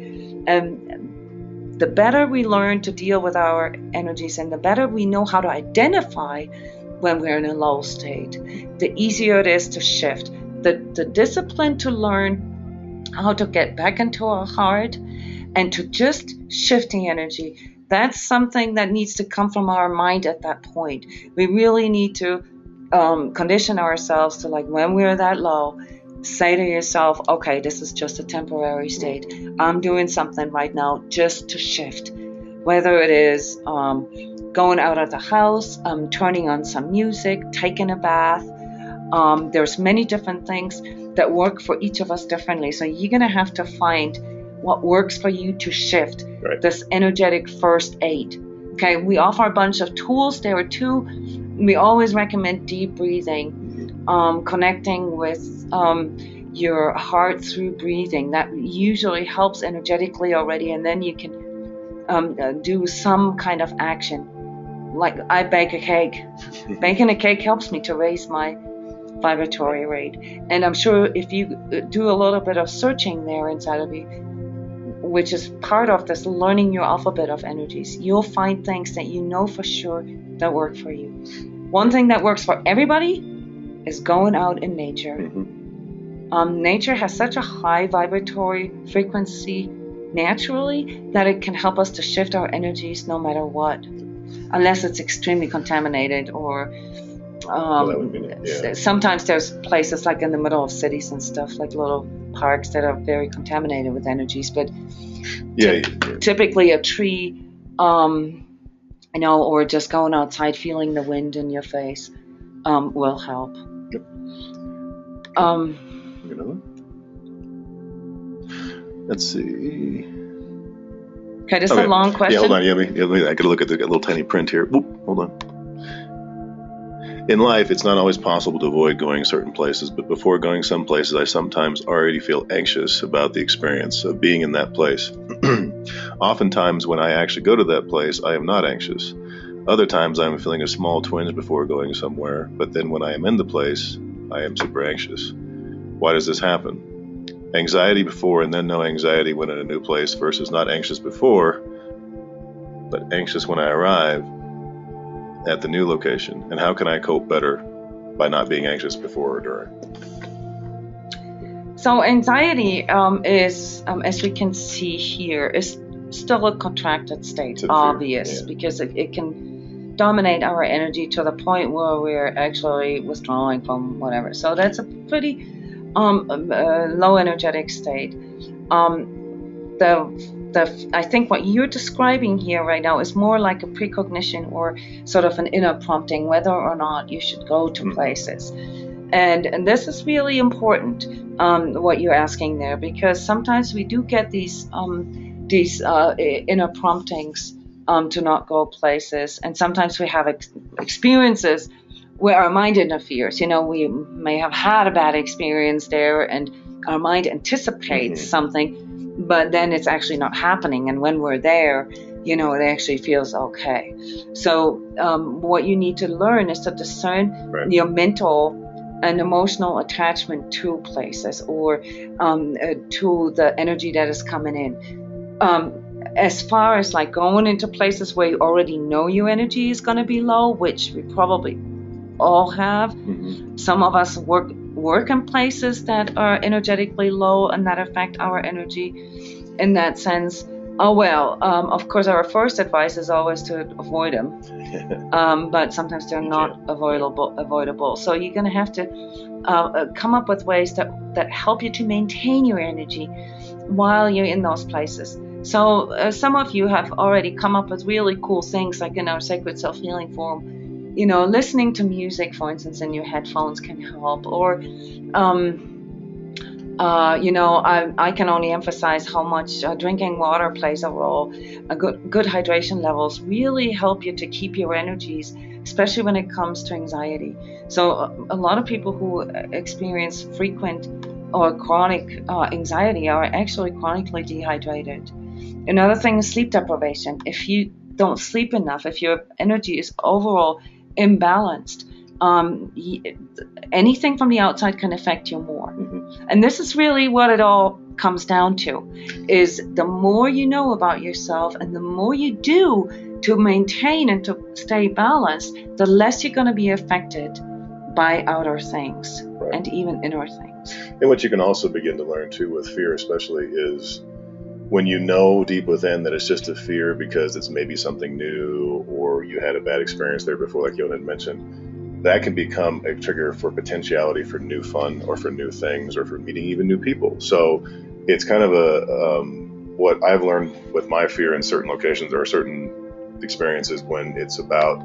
And the better we learn to deal with our energies, and the better we know how to identify when we're in a low state, the easier it is to shift. The discipline to learn how to get back into our heart and to just shift the energy, that's something that needs to come from our mind at that point. We really need to condition ourselves to, like, when we're that low, say to yourself, okay, this is just a temporary state. I'm doing something right now just to shift. Whether it is going out of the house, turning on some music, taking a bath. There's many different things that work for each of us differently. So you're going to have to find what works for you to shift this energetic first aid. Okay, we offer a bunch of tools there too. We always recommend deep breathing, connecting with your heart through breathing. That usually helps energetically already, and then you can do some kind of action. Like I bake a cake. Baking a cake helps me to raise my vibratory rate. And I'm sure if you do a little bit of searching there inside of you, which is part of this learning your alphabet of energies, you'll find things that you know for sure that work for you. One thing that works for everybody is going out in nature. Nature has such a high vibratory frequency naturally that it can help us to shift our energies no matter what, unless it's extremely contaminated or sometimes there's places like in the middle of cities and stuff, like little parks that are very contaminated with energies. But typically a tree, or just going outside feeling the wind in your face will help. Yep. Let's see. Okay, this is a long question. Yeah, hold on. I gotta look at the little tiny print here. Whoop, hold on. In life, it's not always possible to avoid going certain places, but before going some places, I sometimes already feel anxious about the experience of being in that place. Oftentimes, when I actually go to that place, I am not anxious. Other times, I'm feeling a small twinge before going somewhere, but then when I am in the place, I am super anxious. Why does this happen? Anxiety before and then no anxiety when in a new place versus not anxious before, but anxious when I arrive at the new location. And how can I cope better by not being anxious before or during? So anxiety is, as we can see here, is still a contracted state, obvious, because it can dominate our energy to the point where we're actually withdrawing from whatever. So that's a pretty low energetic state. I think what you're describing here right now is more like a precognition or sort of an inner prompting, whether or not you should go to places. And this is really important, what you're asking there, because sometimes we do get these inner promptings to not go places, and sometimes we have experiences where our mind interferes. We may have had a bad experience there, and our mind anticipates something, but then it's actually not happening. And when we're there, it actually feels okay. So what you need to learn is to discern your mental and emotional attachment to places or to the energy that is coming in. As far as like going into places where you already know your energy is going to be low, which we probably all have. Some of us work in places that are energetically low and that affect our energy in that sense. Of course our first advice is always to avoid them, but sometimes they're not avoidable. So you're going to have to come up with ways that help you to maintain your energy while you're in those places. So some of you have already come up with really cool things, like in our Sacred Self-Healing Forum. Listening to music, for instance, in your headphones can help. Or, I can only emphasize how much drinking water plays a role. Good hydration levels really help you to keep your energies, especially when it comes to anxiety. So a lot of people who experience frequent or chronic anxiety are actually chronically dehydrated. Another thing is sleep deprivation. If you don't sleep enough, if your energy is overall imbalanced, anything from the outside can affect you more. And this is really what it all comes down to, is the more you know about yourself and the more you do to maintain and to stay balanced, the less you're going to be affected by outer things and even inner things. And what you can also begin to learn too with fear especially is when you know deep within that it's just a fear because it's maybe something new or you had a bad experience there before, like Jona had mentioned, that can become a trigger for potentiality for new fun or for new things or for meeting even new people. So it's kind of what I've learned with my fear in certain locations. There are certain experiences when it's about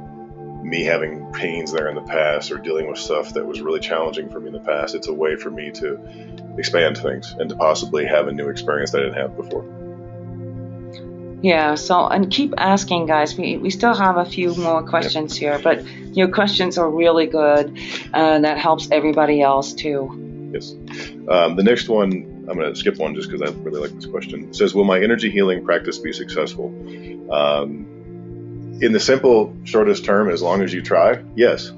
me having pains there in the past or dealing with stuff that was really challenging for me in the past. It's a way for me to expand things and to possibly have a new experience that I didn't have before. Yeah, so, and keep asking, guys. We still have a few more questions here, but your questions are really good. That helps everybody else too. Yes. The next one, I'm going to skip one just because I really like this question. It says, will my energy healing practice be successful? In the simple, shortest term, as long as you try, yes.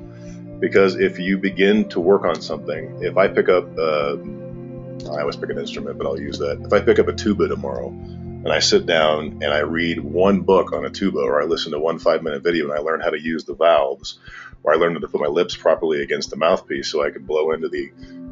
Because if you begin to work on something, if I pick up, I always pick an instrument, but I'll use that. If I pick up a tuba tomorrow and I sit down and I read one book on a tuba, or I listen to one 5-minute video and I learn how to use the valves, or I learn how to put my lips properly against the mouthpiece so I can blow into the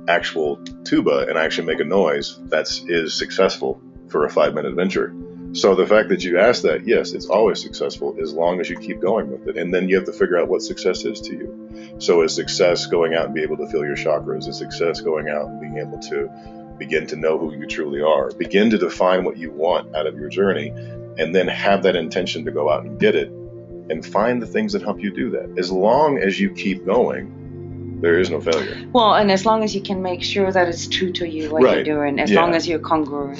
actual tuba and actually make a noise, that is successful for a 5-minute venture. So the fact that you asked that, yes, it's always successful as long as you keep going with it. And then you have to figure out what success is to you. So is success going out and be able to feel your chakras? Is success going out and being able to begin to know who you truly are? Begin to define what you want out of your journey, and then have that intention to go out and get it, and find the things that help you do that. As long as you keep going, there is no failure. Well, and as long as you can make sure that it's true to you what you're doing, as long as you're congruent.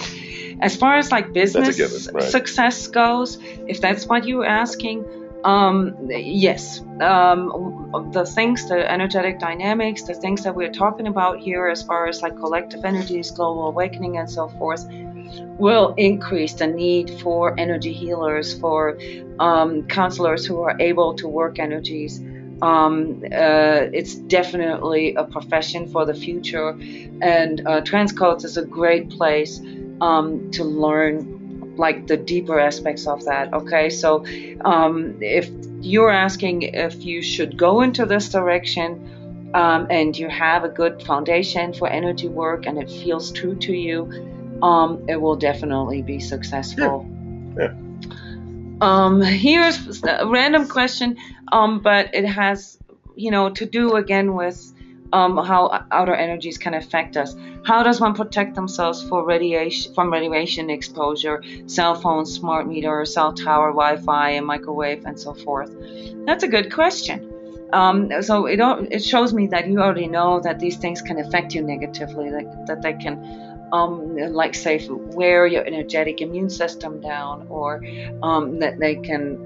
As far as like business success goes, if that's what you're asking, yes. The things, the energetic dynamics, the things that we're talking about here as far as like collective energies, global awakening and so forth, will increase the need for energy healers, for counselors who are able to work energies. It's definitely a profession for the future, and transCODES is a great place to learn like the deeper aspects of that. Okay, so if you're asking if you should go into this direction, and you have a good foundation for energy work and it feels true to you, it will definitely be successful. Here's a random question, but it has, to do again with how outer energies can affect us. How does one protect themselves from radiation exposure, cell phones, smart meter, cell tower, Wi-Fi, and microwave, and so forth? That's a good question. So it shows me that you already know that these things can affect you negatively, that they can like say wear your energetic immune system down, or that they can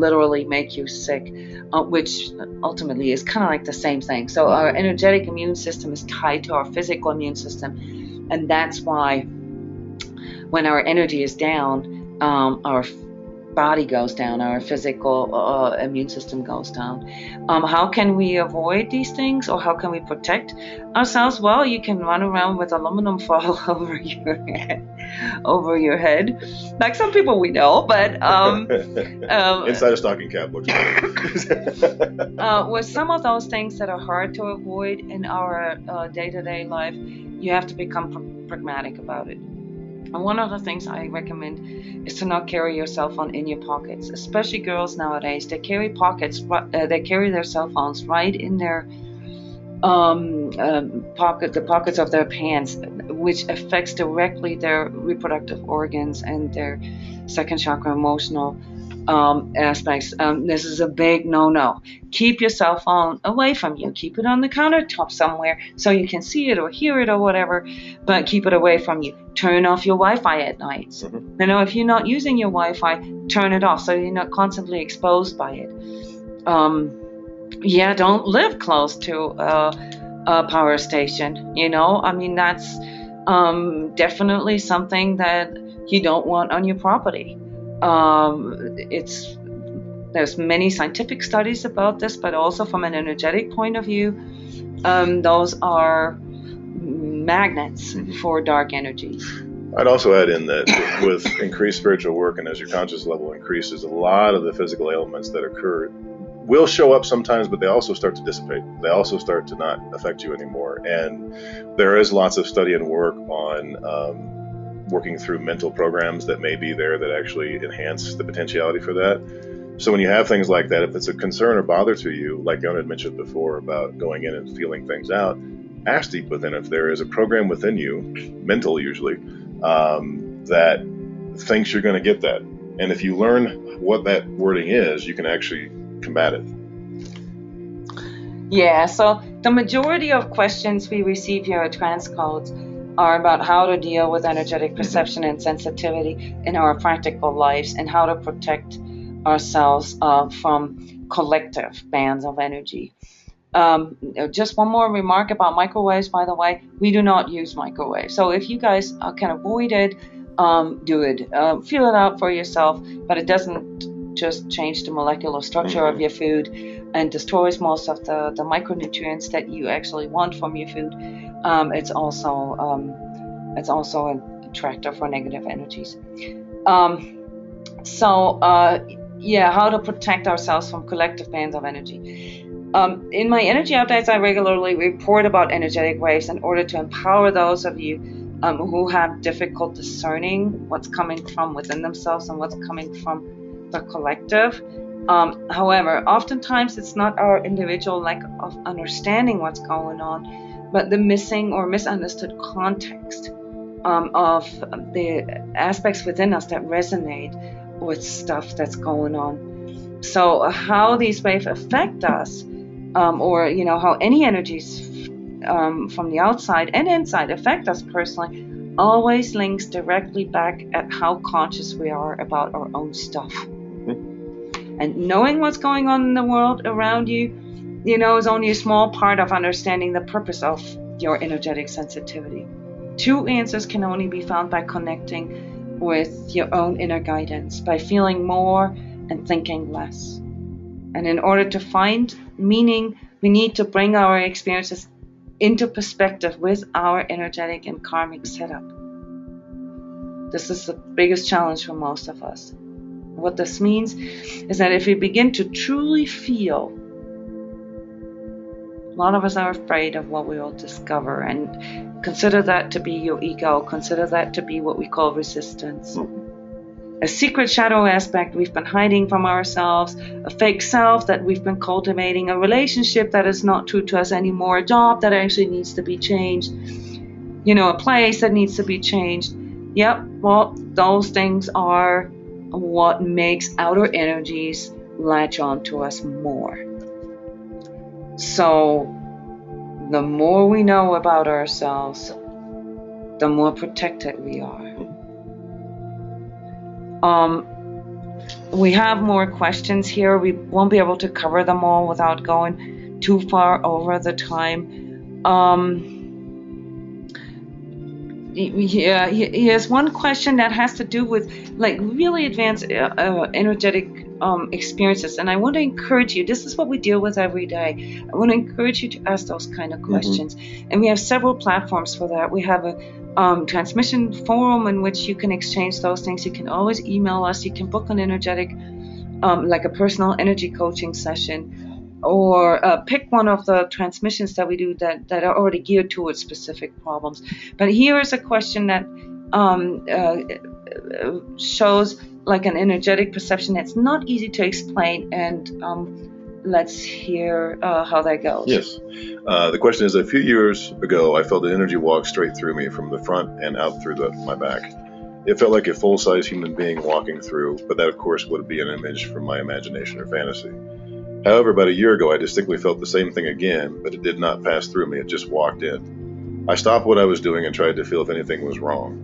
literally make you sick, which ultimately is kind of like the same thing. So our energetic immune system is tied to our physical immune system, and that's why when our energy is down, our body goes down, our physical immune system goes down. How can we avoid these things, or how can we protect ourselves? Well, you can run around with aluminum foil over your head, like some people we know, but inside a stocking cap looks better. With some of those things that are hard to avoid in our day-to-day life, you have to become pragmatic about it. And one of the things I recommend is to not carry your cell phone in your pockets, especially girls nowadays. They carry they carry their cell phones right in their the pockets of their pants, which affects directly their reproductive organs and their second chakra, emotional aspects. This is a big no-no. Keep your cell phone away from you. Keep it on the countertop somewhere so you can see it or hear it or whatever, but keep it away from you. Turn off your Wi-Fi at night. Mm-hmm. If you're not using your Wi-Fi, turn it off so you're not constantly exposed by it. Don't live close to a power station. That's definitely something that you don't want on your property. There's many scientific studies about this, but also from an energetic point of view, those are magnets for dark energies. I'd also add in that with increased spiritual work, and as your conscious level increases, a lot of the physical ailments that occur will show up sometimes, but they also start to dissipate. They also start to not affect you anymore. And there is lots of study and work on working through mental programs that may be there that actually enhance the potentiality for that. So when you have things like that, if it's a concern or bother to you, like Jona had mentioned before about going in and feeling things out, ask deep within if there is a program within you, mental usually, that thinks you're going to get that. And if you learn what that wording is, you can actually combat it. Yeah, so the majority of questions we receive here at transCODES are about how to deal with energetic perception and sensitivity in our practical lives, and how to protect ourselves from collective bands of energy. Just one more remark about microwaves, by the way. We do not use microwaves. So if you guys can avoid it, do it. Feel it out for yourself, but it doesn't just change the molecular structure of your food, and destroys most of the micronutrients that you actually want from your food. It's also an attractor for negative energies. How to protect ourselves from collective bands of energy. In my energy updates, I regularly report about energetic waves in order to empower those of you who have difficult discerning what's coming from within themselves and what's coming from the collective. However, oftentimes it's not our individual lack of understanding what's going on, but the missing or misunderstood context of the aspects within us that resonate with stuff that's going on. So how these waves affect us, or how any energies from the outside and inside affect us personally, always links directly back at how conscious we are about our own stuff. And knowing what's going on in the world around you, is only a small part of understanding the purpose of your energetic sensitivity. True answers can only be found by connecting with your own inner guidance, by feeling more and thinking less. And in order to find meaning, we need to bring our experiences into perspective with our energetic and karmic setup. This is the biggest challenge for most of us. What this means is that if we begin to truly feel, a lot of us are afraid of what we will discover, and consider that to be your ego, consider that to be what we call resistance. A secret shadow aspect we've been hiding from ourselves, a fake self that we've been cultivating, a relationship that is not true to us anymore, a job that actually needs to be changed, a place that needs to be changed. Yep, well, those things are what makes outer energies latch on to us more. So the more we know about ourselves, the more protected we are. We have more questions here. We won't be able to cover them all without going too far over the time. Here's one question that has to do with really advanced energetic experiences, and I want to encourage you. This is what we deal with every day. I want to encourage you to ask those kind of questions, and we have several platforms for that. We have a transmission forum in which you can exchange those things. You can always email us. You can book an energetic, like a personal energy coaching session, or pick one of the transmissions that we do that are already geared towards specific problems. But here is a question that shows like an energetic perception that's not easy to explain, and let's hear how that goes. Yes. The question is, a few years ago, I felt an energy walk straight through me from the front and out through my back. It felt like a full-size human being walking through, but that, of course, would be an image from my imagination or fantasy. However, about a year ago, I distinctly felt the same thing again, but it did not pass through me. It just walked in. I stopped what I was doing and tried to feel if anything was wrong.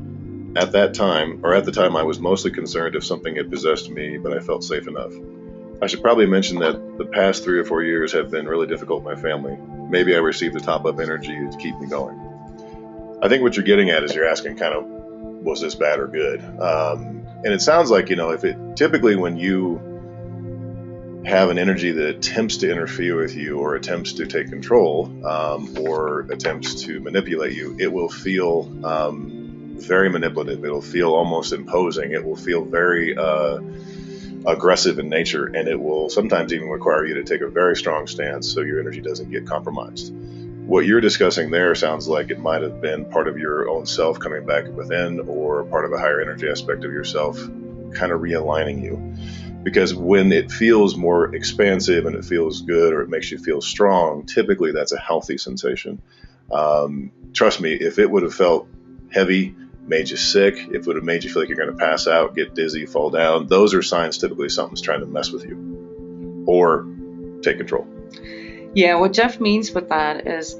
At the time, I was mostly concerned if something had possessed me, but I felt safe enough. I should probably mention that the past 3 or 4 years have been really difficult with my family. Maybe I received the top-up energy to keep me going. I think what you're getting at is you're asking kind of, was this bad or good? And it sounds like, typically when you have an energy that attempts to interfere with you or attempts to take control or attempts to manipulate you, it will feel very manipulative. It'll feel almost imposing. It will feel very aggressive in nature, and it will sometimes even require you to take a very strong stance so your energy doesn't get compromised. What you're discussing there sounds like it might have been part of your own self coming back within, or part of a higher energy aspect of yourself kind of realigning you. Because when it feels more expansive and it feels good, or it makes you feel strong, typically that's a healthy sensation. Trust me, if it would have felt heavy, made you sick, if it would have made you feel like you're going to pass out, get dizzy, fall down, those are signs typically something's trying to mess with you or take control. Yeah, what Jeff means with that is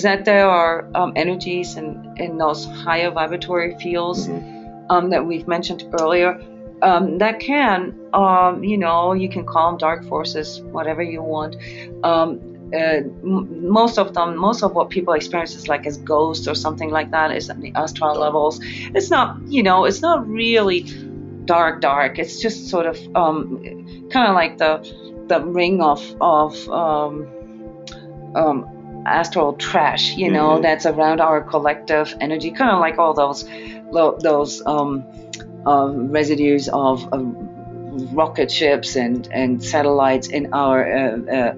that there are energies in those higher vibratory fields that we've mentioned earlier that can, you can call them dark forces, whatever you want. Most of what people experience is like as ghosts or something like that, is at the astral levels. It's not really dark. It's just sort of kind of like the ring of astral trash, that's around our collective energy, kind of like all those residues of rocket ships and satellites in our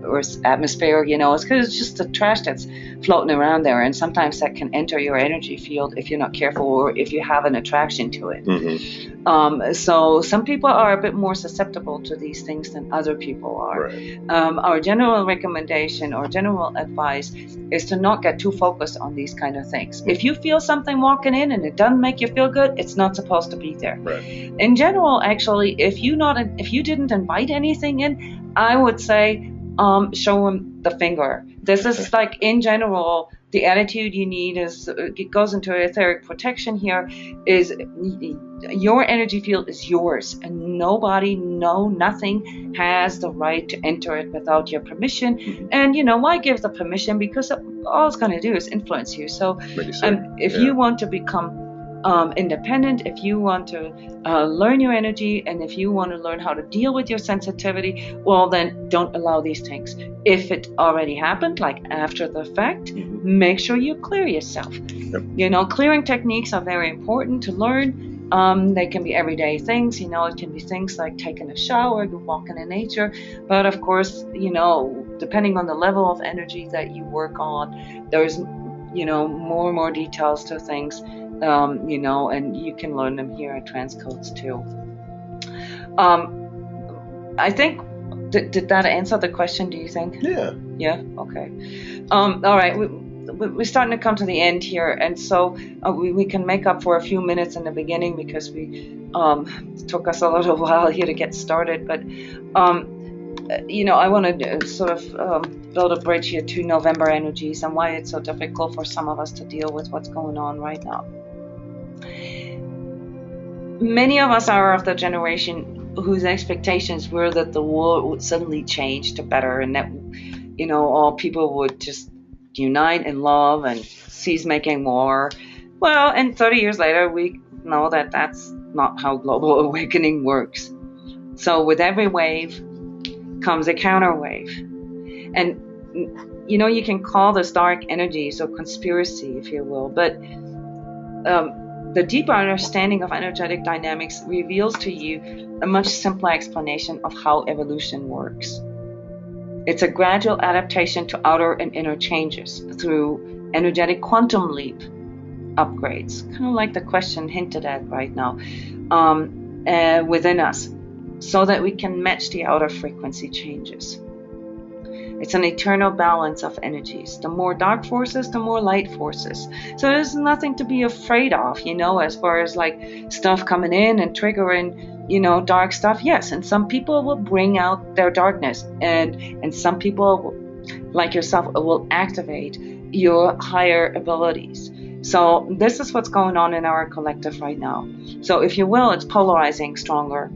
Earth's atmosphere. It's because it's just the trash that's floating around there, and sometimes that can enter your energy field if you're not careful or if you have an attraction to it. So some people are a bit more susceptible to these things than other people are. Right. Our general recommendation or general advice is to not get too focused on these kind of things. If you feel something walking in and it doesn't make you feel good, it's not supposed to be there. Right. In general, actually, if you didn't invite anything in, I would say show them the finger. This is like, in general, the attitude you need is, it goes into etheric protection here, is your energy field is yours, and nothing has the right to enter it without your permission. And why give the permission? Because all it's going to do is influence you. So if you want to become independent, if you want to learn your energy, and if you want to learn how to deal with your sensitivity, well, then don't allow these things. If it already happened, like after the fact, make sure you clear yourself. Clearing techniques are very important to learn. They can be everyday things. It can be things like taking a shower, walking in nature. But of course, depending on the level of energy that you work on, there's more and more details to things. And you can learn them here at transCODES too. I think, did that answer the question, do you think? Yeah? Okay. All right, we're starting to come to the end here, and so we can make up for a few minutes in the beginning because it took us a little while here to get started, but I want to sort of build a bridge here to November energies and why it's so difficult for some of us to deal with what's going on right now. Many of us are of the generation whose expectations were that the world would suddenly change to better, and that all people would just unite in love and cease making war. Well, and 30 years later, we know that that's not how global awakening works. So with every wave comes a counter wave. And you can call this dark energies or conspiracy, if you will, but the deeper understanding of energetic dynamics reveals to you a much simpler explanation of how evolution works. It's a gradual adaptation to outer and inner changes through energetic quantum leap upgrades, kind of like the question hinted at right now, within us, so that we can match the outer frequency changes. It's an eternal balance of energies. The more dark forces, the more light forces. So there's nothing to be afraid of, as far as like stuff coming in and triggering, dark stuff. Yes, and some people will bring out their darkness, and some people, like yourself, will activate your higher abilities. So this is what's going on in our collective right now. So if you will, it's polarizing stronger.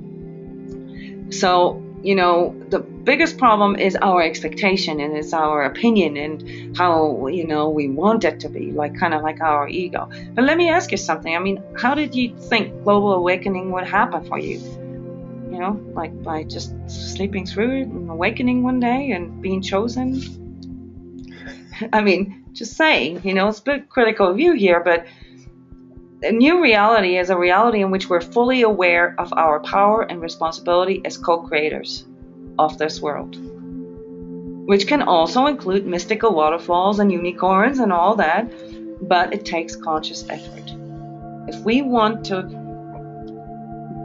So, the biggest problem is our expectation, and it's our opinion and how, we want it to be, kind of like our ego. But let me ask you something. I mean, how did you think global awakening would happen for you? Like by just sleeping through it and awakening one day and being chosen? I mean, just saying, it's a bit critical view here, but a new reality is a reality in which we're fully aware of our power and responsibility as co-creators of this world, which can also include mystical waterfalls and unicorns and all that, but it takes conscious effort. If we want to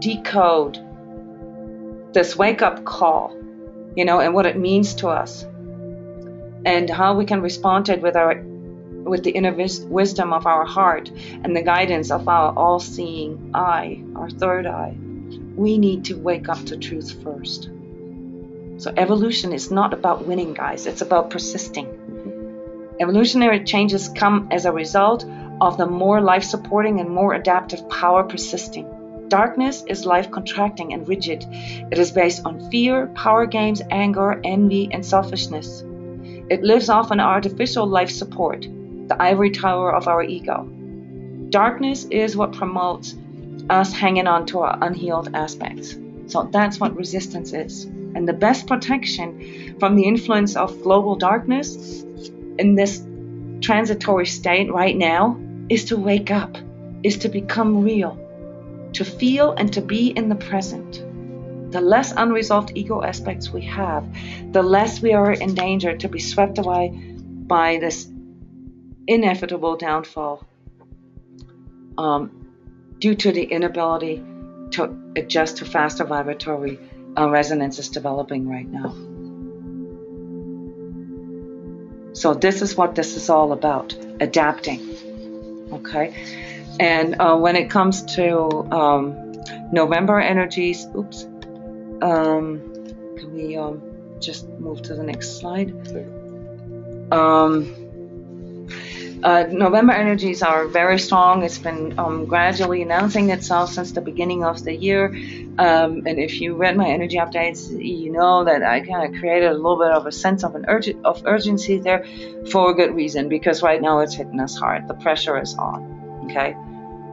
decode this wake-up call, and what it means to us, and how we can respond to it with the inner wisdom of our heart and the guidance of our all-seeing eye, our third eye, we need to wake up to truth first. So evolution is not about winning, guys. It's about persisting. Evolutionary changes come as a result of the more life-supporting and more adaptive power persisting. Darkness is life contracting and rigid. It is based on fear, power games, anger, envy, and selfishness. It lives off an artificial life support, the ivory tower of our ego. Darkness is what promotes us hanging on to our unhealed aspects. So that's what resistance is. And the best protection from the influence of global darkness in this transitory state right now is to wake up, is to become real, to feel and to be in the present. The less unresolved ego aspects we have, the less we are in danger to be swept away by this inevitable downfall due to the inability to adjust to faster vibratory resonances developing right now. So this is what this is all about, adapting, okay? And when it comes to November energies, can we just move to the next slide? November energies are very strong. It's been gradually announcing itself since the beginning of the year. And if you read my energy updates, you know that I kind of created a little bit of a sense of urgency there for a good reason, because right now it's hitting us hard. The pressure is on, okay?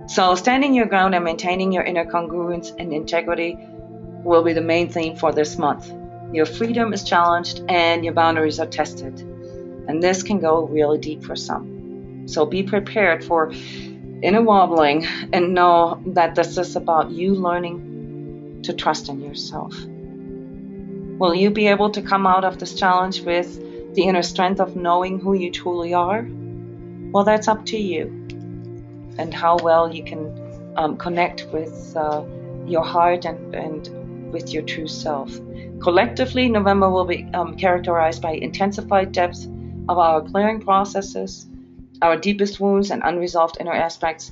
So standing your ground and maintaining your inner congruence and integrity will be the main theme for this month. Your freedom is challenged and your boundaries are tested. And this can go really deep for some. So be prepared for inner wobbling and know that this is about you learning to trust in yourself. Will you be able to come out of this challenge with the inner strength of knowing who you truly are? Well, that's up to you and how well you can connect with your heart and with your true self. Collectively, November will be characterized by intensified depth of our clearing processes. Our deepest wounds and unresolved inner aspects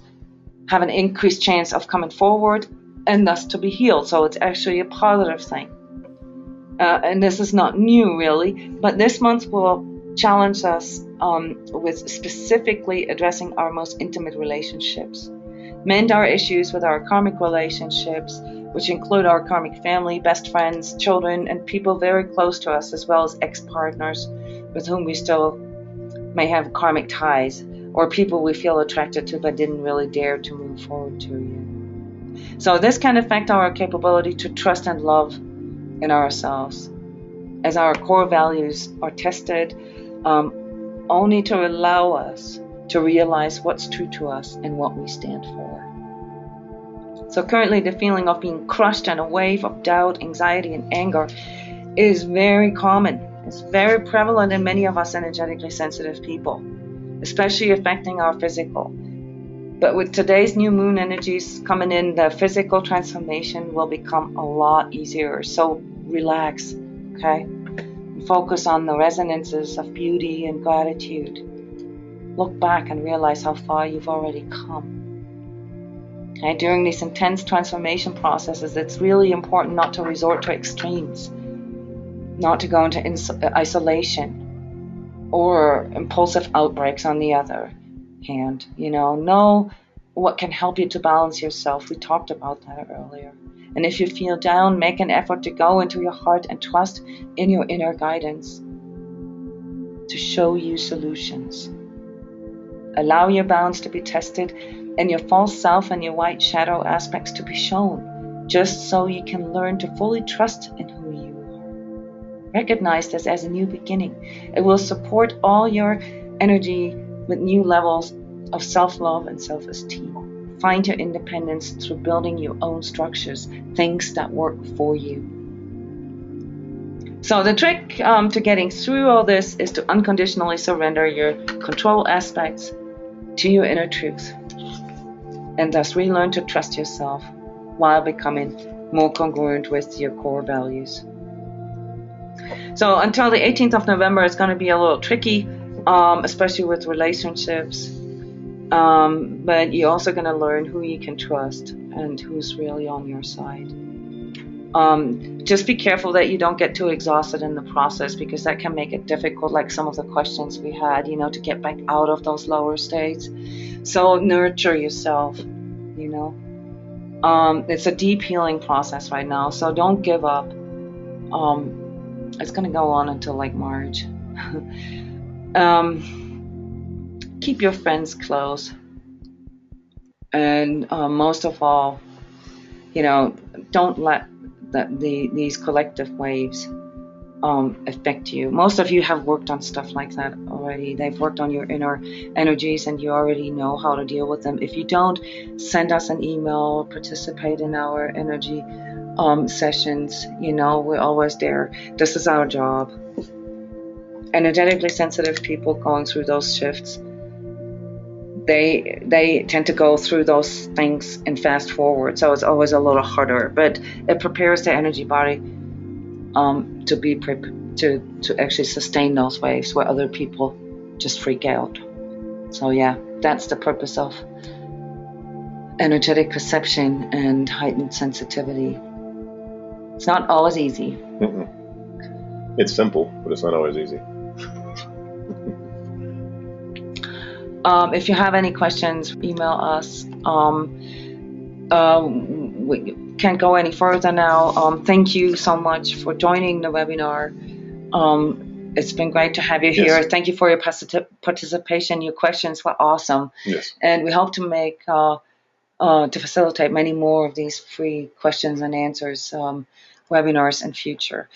have an increased chance of coming forward and thus to be healed. So it's actually a positive thing. And this is not new, really, but this month will challenge us with specifically addressing our most intimate relationships. Mend our issues with our karmic relationships, which include our karmic family, best friends, children, and people very close to us, as well as ex-partners with whom we still may have karmic ties, or people we feel attracted to but didn't really dare to move forward to yet. So this can affect our capability to trust and love in ourselves, as our core values are tested only to allow us to realize what's true to us and what we stand for. So currently the feeling of being crushed in a wave of doubt, anxiety, and anger is very common. It's very prevalent in many of us energetically sensitive people, especially affecting our physical. But with today's new moon energies coming in, the physical transformation will become a lot easier. So relax, okay? And focus on the resonances of beauty and gratitude. Look back and realize how far you've already come. Okay? During these intense transformation processes, it's really important not to resort to extremes, not to go into isolation or impulsive outbreaks on the other hand. Know what can help you to balance yourself. We talked about that earlier. And if you feel down, make an effort to go into your heart and trust in your inner guidance to show you solutions. Allow your bounds to be tested and your false self and your white shadow aspects to be shown, just so you can learn to fully trust in who you are. Recognize this as a new beginning. It will support all your energy with new levels of self-love and self-esteem. Find your independence through building your own structures, things that work for you. So the trick to getting through all this is to unconditionally surrender your control aspects to your inner truth, and thus relearn to trust yourself while becoming more congruent with your core values. So until the 18th of November, it's going to be a little tricky, especially with relationships. But you're also going to learn who you can trust and who's really on your side. Just be careful that you don't get too exhausted in the process, because that can make it difficult, like some of the questions we had, to get back out of those lower states. So nurture yourself, It's a deep healing process right now, so don't give up. It's going to go on until like March. Keep your friends close, and most of all, Don't let these collective waves affect you. Most of you have worked on stuff like that already. They've worked on your inner energies, and you already know how to deal with them. If you don't, send us an email, participate in our energy sessions. We're always there. This is our job. Energetically sensitive people going through those shifts, they tend to go through those things and fast forward, so it's always a little harder, but it prepares the energy body to be to actually sustain those waves where other people just freak out. So yeah, that's the purpose of energetic perception and heightened sensitivity. It's not always easy. It's simple, but it's not always easy. If you have any questions, email us. We can't go any further now. Thank you so much for joining the webinar. It's been great to have you here. Yes. Thank you for your participation. Your questions were awesome. Yes. And we hope to make to facilitate many more of these free questions and answers webinars in future.